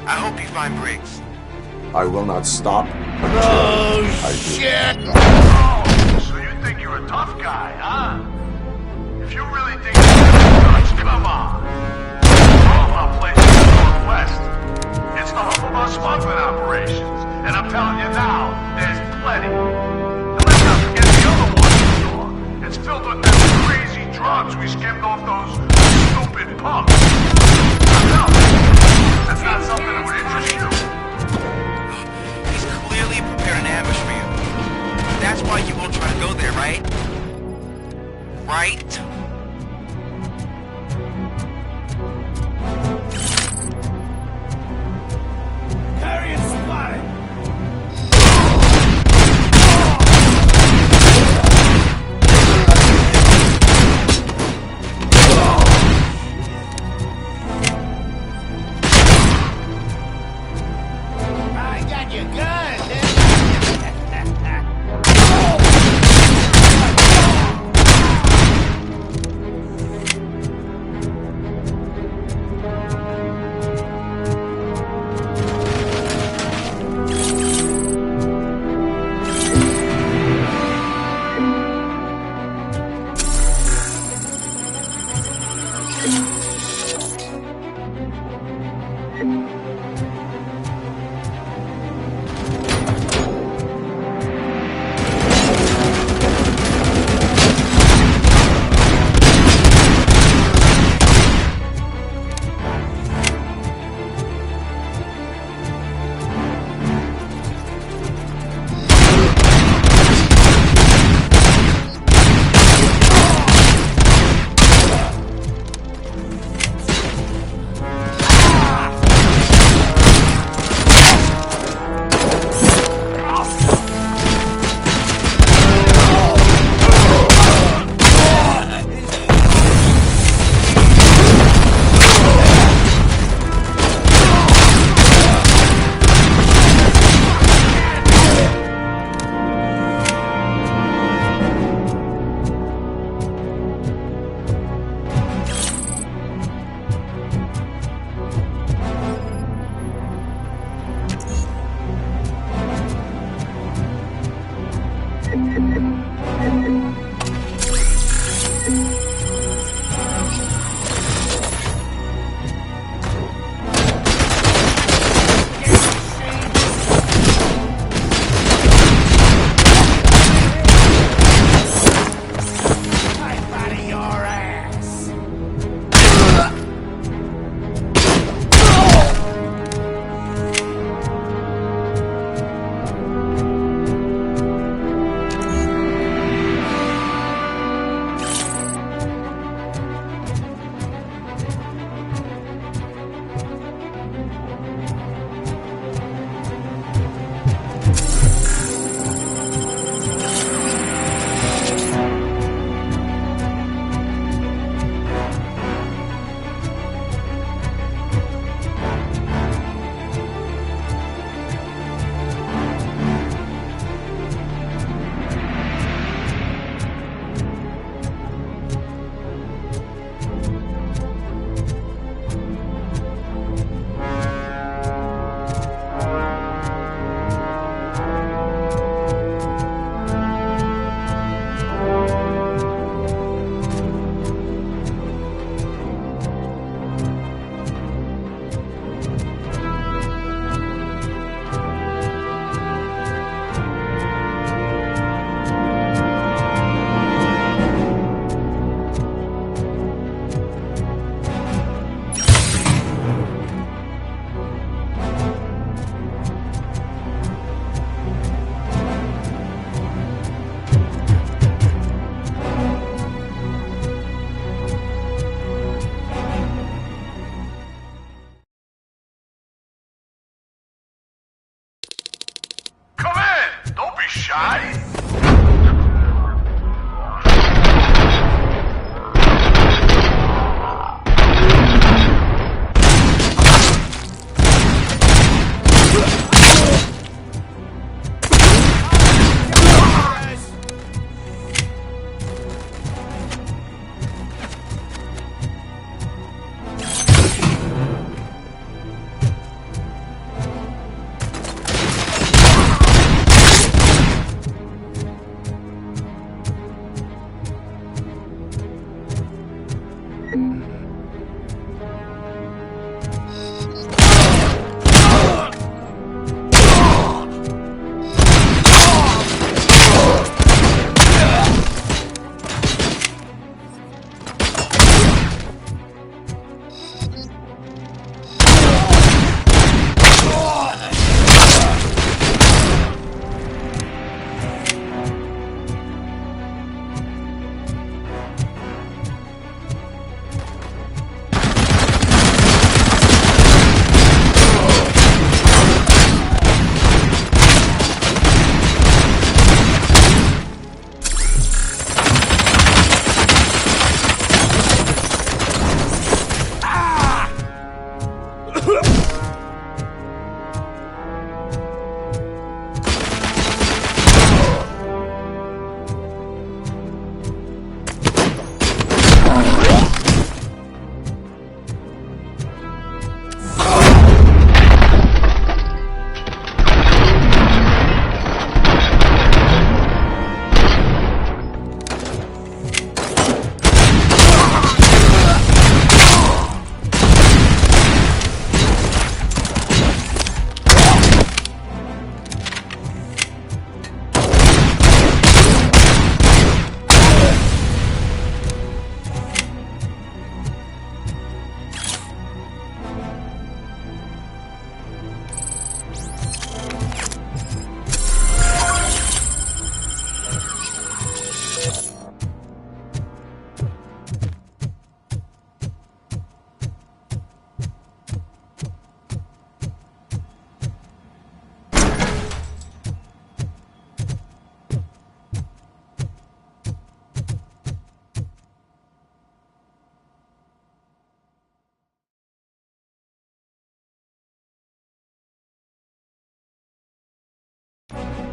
I hope you find Briggs.
I will not stop until I do.
Shit! Oh, so you think you're a tough guy, huh? If you really think you're nuts, come on. All of our places in the Northwest. It's the hub of our smuggling operations. And I'm telling you now, there's plenty. And let's not forget the other one you saw. It's filled with them crazy drugs we skimmed off those stupid punks. No, that's not something that would interest you.
He's clearly prepared an ambush for you. That's why you won't try to go there, right? Right?
Carry it spotted! I got your gun, man!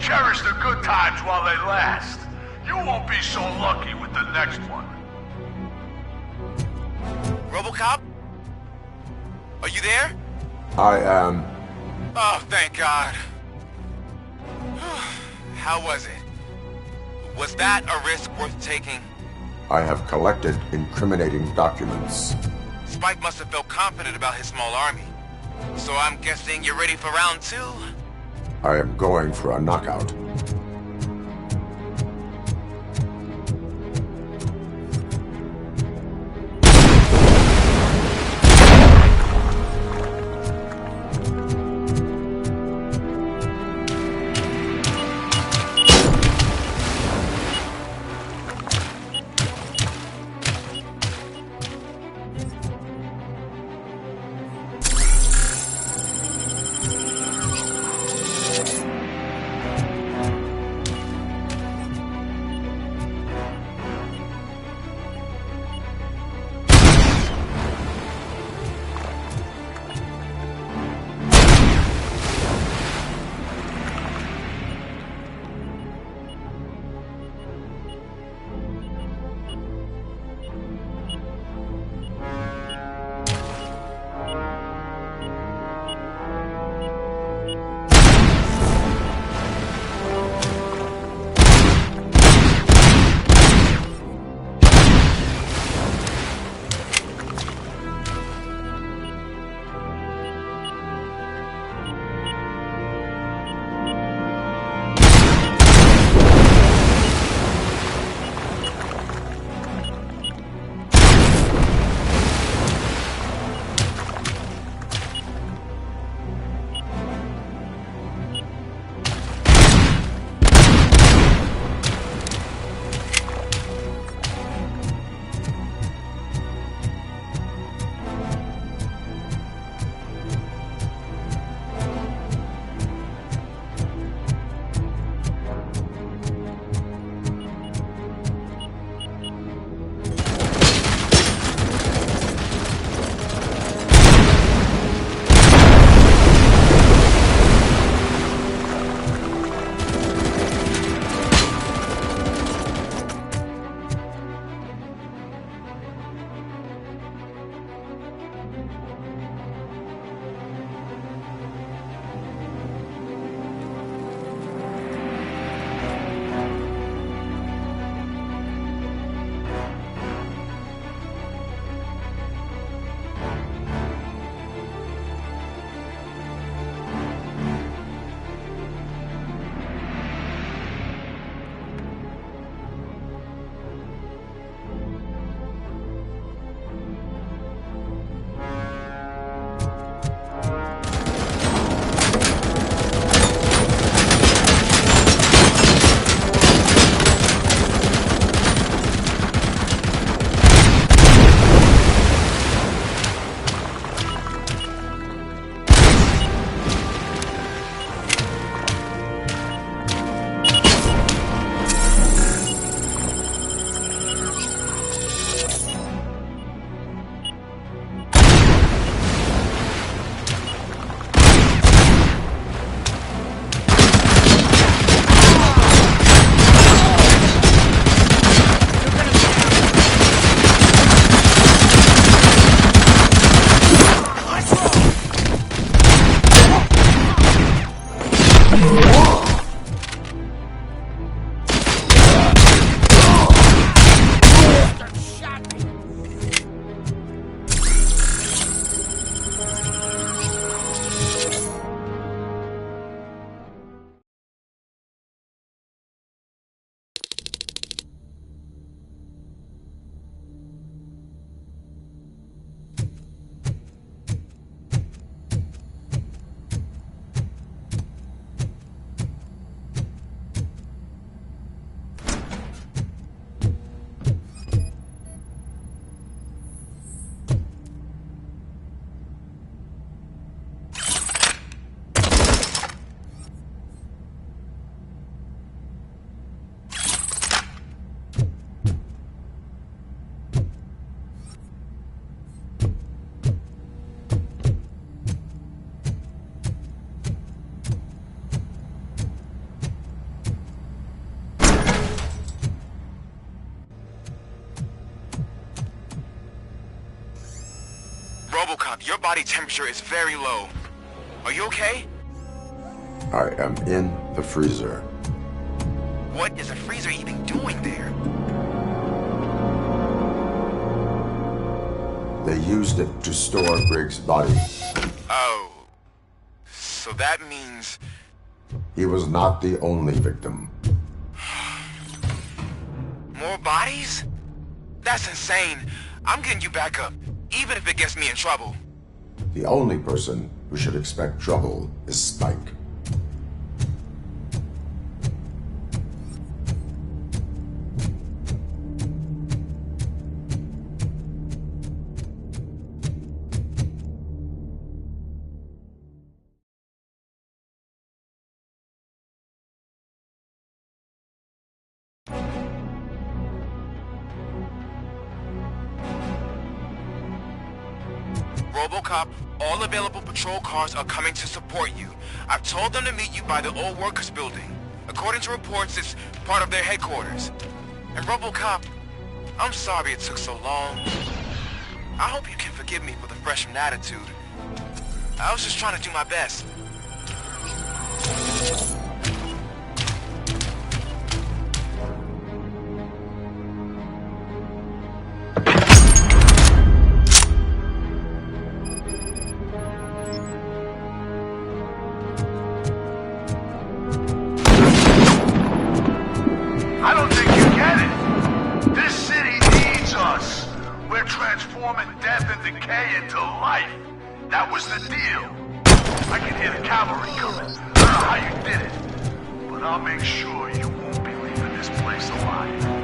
Cherish the good times while they last. You won't be so lucky with the next one.
Robocop? Are you there?
I am.
Oh, thank God. How was it? Was that a risk worth taking?
I have collected incriminating documents.
Spike must have felt confident about his small army. So I'm guessing you're ready for round 2?
I am going for a knockout.
Robocop, your body temperature is very low. Are you okay?
I am in the freezer.
What is a freezer even doing going there?
They used it to store Briggs' body.
Oh. So that means...
He was not the only victim.
More bodies? That's insane. I'm getting you back up, even if it gets me in trouble.
The only person who should expect trouble is Spike.
Robocop, all available patrol cars are coming to support you. I've told them to meet you by the old workers building. According to reports, it's part of their headquarters. And Robocop, I'm sorry it took so long. I hope you can forgive me for the freshman attitude. I was just trying to do my best.
I don't think you get it. This city needs us. We're transforming death and decay into life. That was the deal. I can hear the cavalry coming. I don't know how you did it, but I'll make sure you won't be leaving this place alive.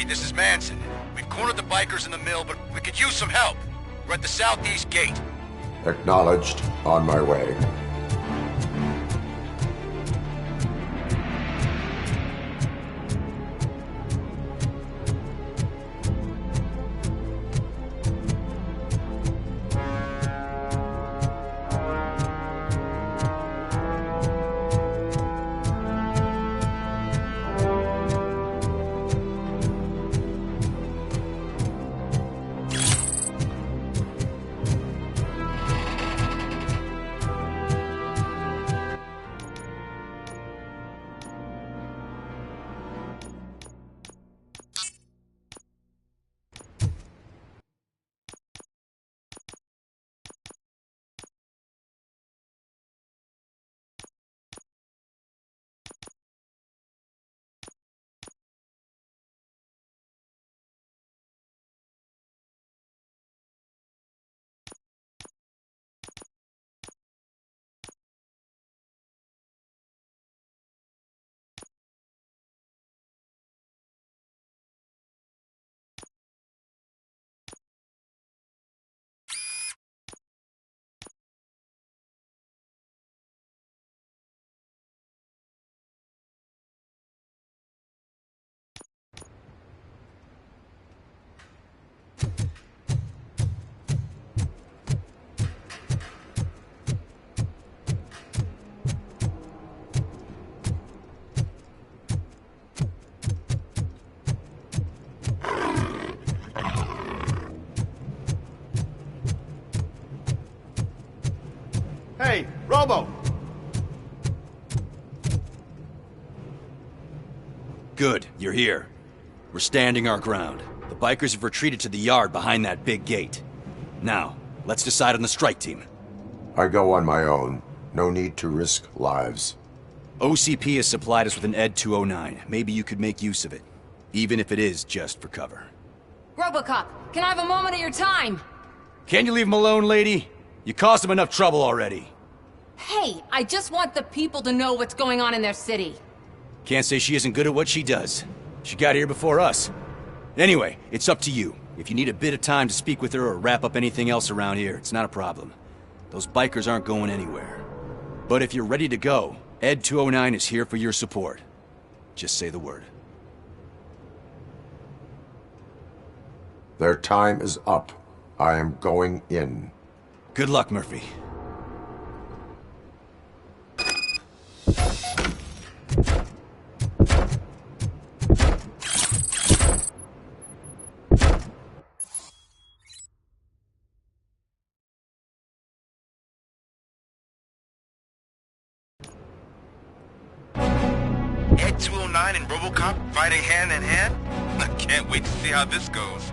this is Manson. We've cornered the bikers in the mill, but we could use some help. We're at the southeast gate.
Acknowledged. On my way.
Hey, Robo!
Good, you're here. We're standing our ground. The bikers have retreated to the yard behind that big gate. Now, let's decide on the strike team.
I go on my own. No need to risk lives.
OCP has supplied us with an ED 209. Maybe you could make use of it. Even if it is just for cover.
Robocop, can I have a moment of your time?
Can you leave him alone, lady? You caused him enough trouble already.
Hey, I just want the people to know what's going on in their city.
Can't say she isn't good at what she does. She got here before us. Anyway, it's up to you. If you need a bit of time to speak with her or wrap up anything else around here, it's not a problem. Those bikers aren't going anywhere. But if you're ready to go, ED 209 is here for your support. Just say the word.
Their time is up. I am going in.
Good luck, Murphy.
ED 209 and Robocop fighting hand in hand? I can't wait to see how this goes.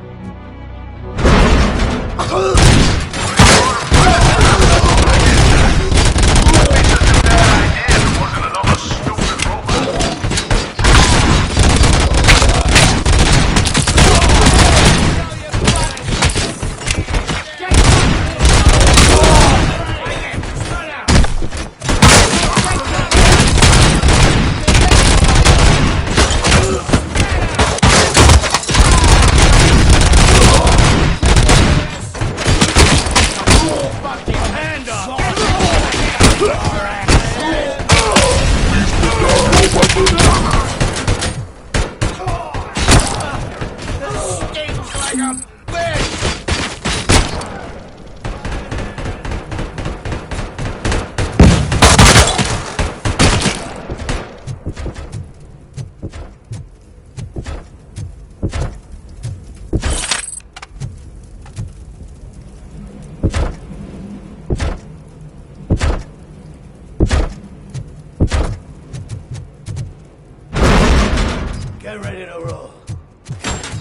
Get ready to roll.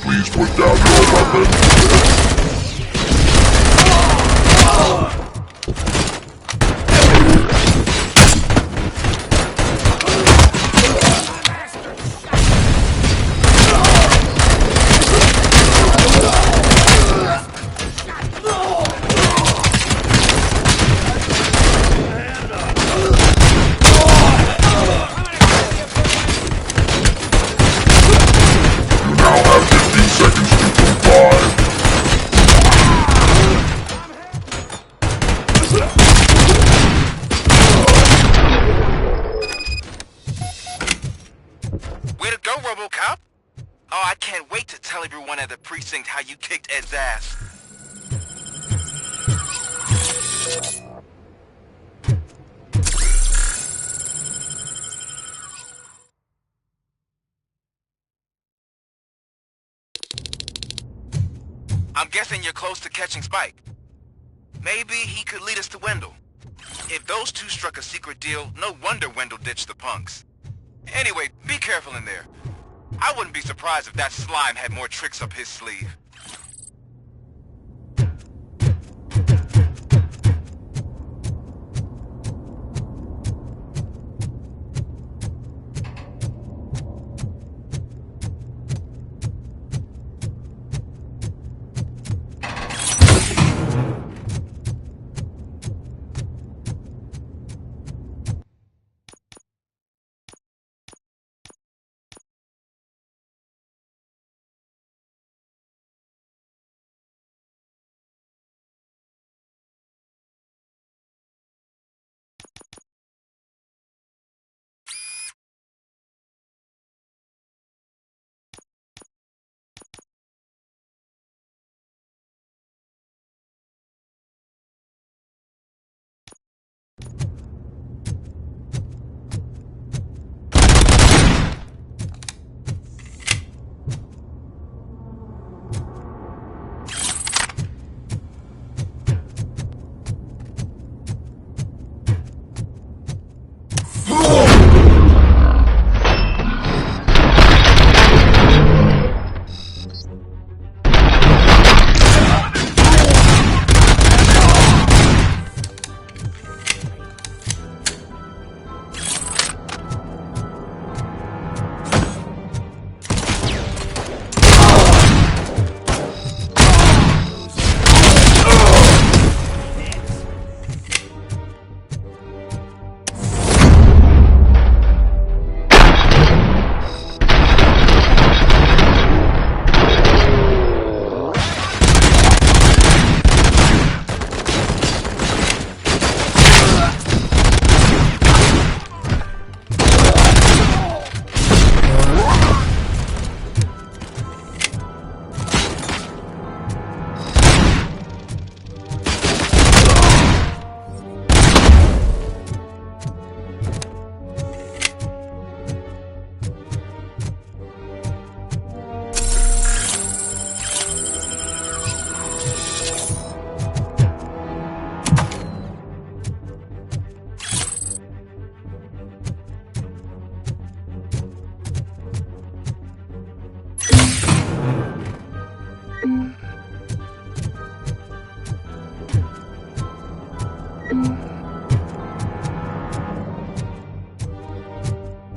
Please put down your weapon. Now have
tell everyone at the precinct how you kicked Ed's ass. I'm guessing you're close to catching Spike. Maybe he could lead us to Wendell. If those two struck a secret deal, no wonder Wendell ditched the punks. Anyway, be careful in there. I wouldn't be surprised if that slime had more tricks up his sleeve.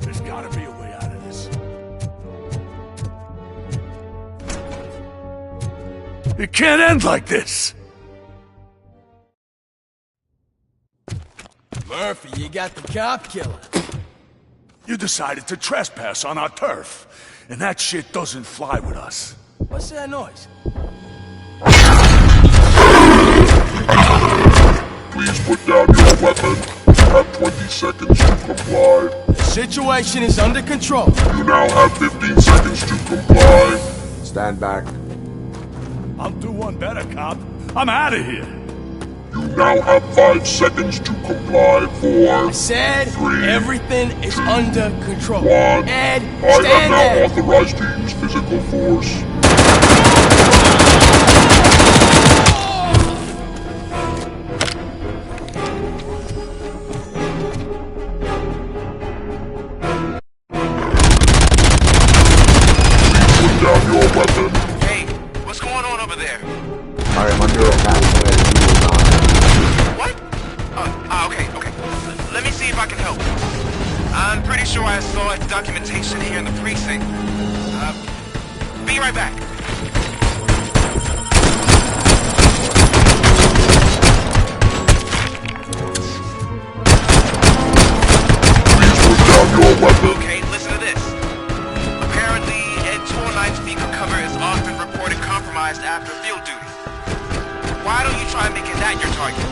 There's gotta be a way out of this. It can't end like this!
Murphy, you got the cop killer.
You decided to trespass on our turf, and that shit doesn't fly with us.
What's that noise?
Please put down your weapon. You have 20 seconds to comply.
The situation is under control.
You now have 15 seconds to comply.
Stand back.
I'll do one better, cop. I'm out of here.
You now have 5 seconds to comply. 4,
I said
3,
everything is
2,
under control.
1.
Ed,
I
stand
am
there.
now authorized to use physical force. Put down your weapon.
Hey, what's going on over there?
I am under attack by a dual
What? Okay. Let me see if I can help. I'm pretty sure I saw its documentation here in the precinct. Be right back. Okay, listen to this. Apparently, Ed Torline's vehicle cover is often reported compromised after field duty. Why don't you try making that your target?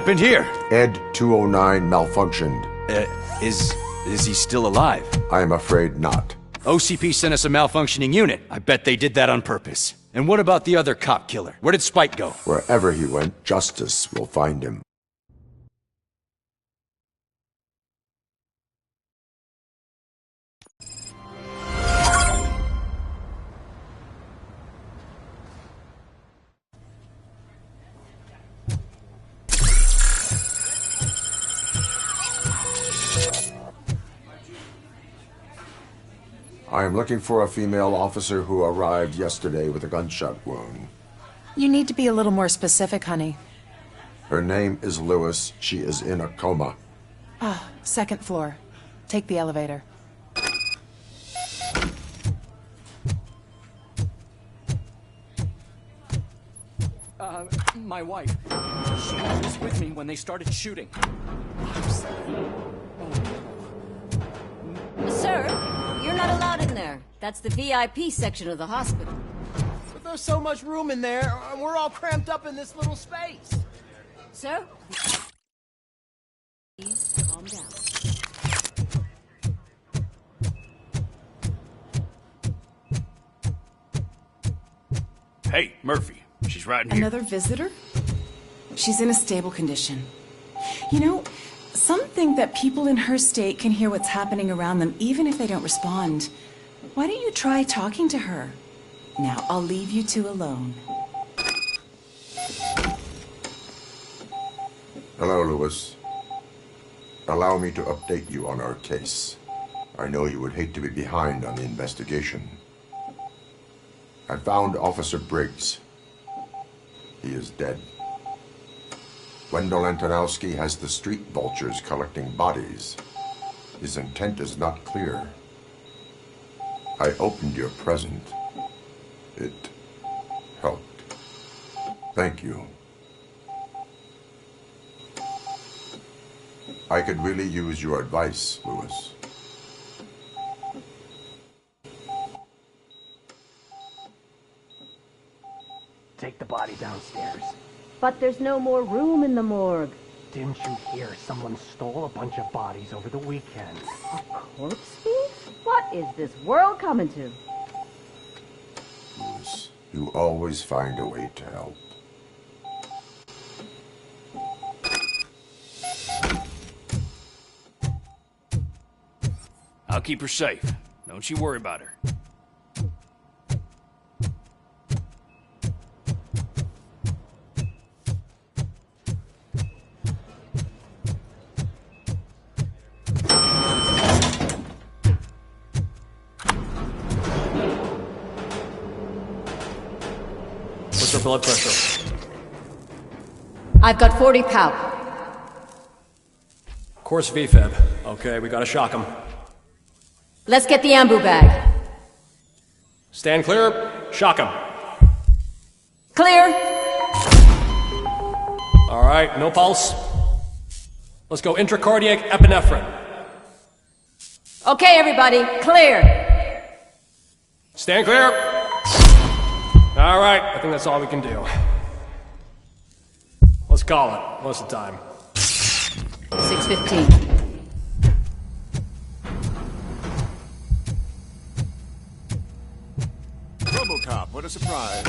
happened here?
Ed 209 malfunctioned.
Is he still alive?
I am afraid not.
OCP sent us a malfunctioning unit. I bet they did that on purpose. And what about the other cop killer? Where did Spike go?
Wherever he went, justice will find him. I am looking for a female officer who arrived yesterday with a gunshot wound.
You need to be a little more specific, honey.
Her name is Lewis. She is in a coma.
Ah, second floor. Take the elevator.
My wife. She was just with me when they started shooting.
Sir, you're not allowed in there. That's the VIP section of the hospital.
But there's so much room in there, and we're all cramped up in this little space.
Sir? Please calm down.
Hey, Murphy. She's right in here.
Another visitor? She's in a stable condition. You know, some think that people in her state can hear what's happening around them even if they don't respond. Why don't you try talking to her? Now, I'll leave you two alone.
Hello, Lewis. Allow me to update you on our case. I know you would hate to be behind on the investigation. I found Officer Briggs. He is dead. Wendell Antonowski has the street vultures collecting bodies. His intent is not clear. I opened your present. It helped. Thank you. I could really use your advice, Lewis.
Take the body downstairs.
But there's no more room in the morgue.
Didn't you hear someone stole a bunch of bodies over the weekend?
A corpse thief? What is this world coming to?
Lewis, you always find a way to help.
I'll keep her safe. Don't you worry about her.
What's her blood pressure?
I've got 40 power.
Course VFib. Okay, we gotta shock him.
Let's get the ambu bag.
Stand clear. Shock him.
Clear.
All right, no pulse. Let's go intracardiac epinephrine.
Okay, everybody, clear.
Stand clear. All right, I think that's all we can do. Let's call it. What's the time?
6:15.
Robocop, what a surprise.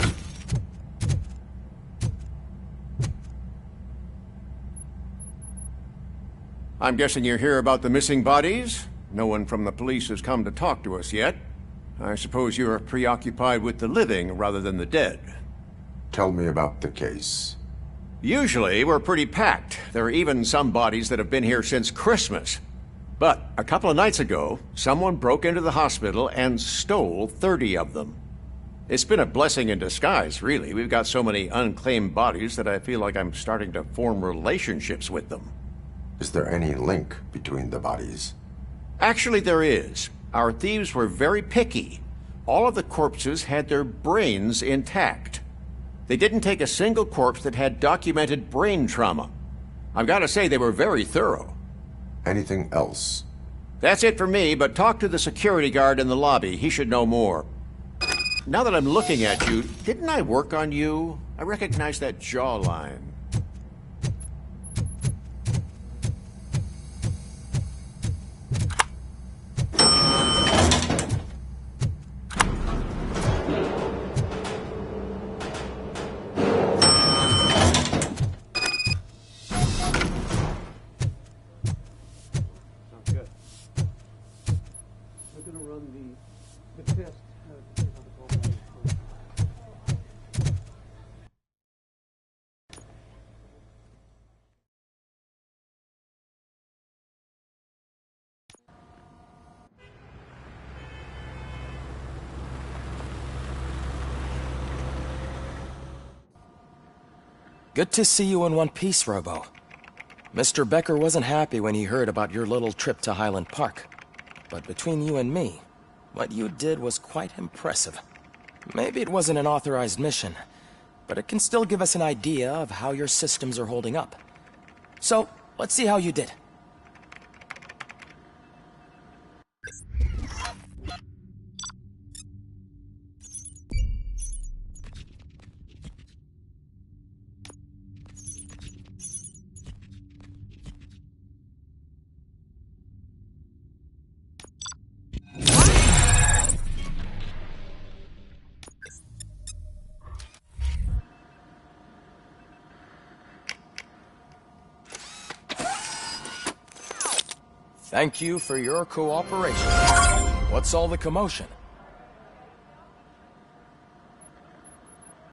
I'm guessing you're here about the missing bodies? No one from the police has come to talk to us yet. I suppose you're preoccupied with the living rather than the dead.
Tell me about the case.
Usually, we're pretty packed. There are even some bodies that have been here since Christmas. But a couple of nights ago, someone broke into the hospital and stole 30 of them. It's been a blessing in disguise, really. We've got so many unclaimed bodies that I feel like I'm starting to form relationships with them.
Is there any link between the bodies?
Actually, there is. Our thieves were very picky. All of the corpses had their brains intact. They didn't take a single corpse that had documented brain trauma. I've got to say, they were very thorough.
Anything else?
That's it for me, but talk to the security guard in the lobby. He should know more. Now that I'm looking at you, didn't I work on you? I recognize that jawline.
Good to see you in one piece, Robo. Mr. Becker wasn't happy when he heard about your little trip to Highland Park. But between you and me, what you did was quite impressive. Maybe it wasn't an authorized mission, but it can still give us an idea of how your systems are holding up. So, let's see how you did. Thank you for your cooperation. What's all the commotion?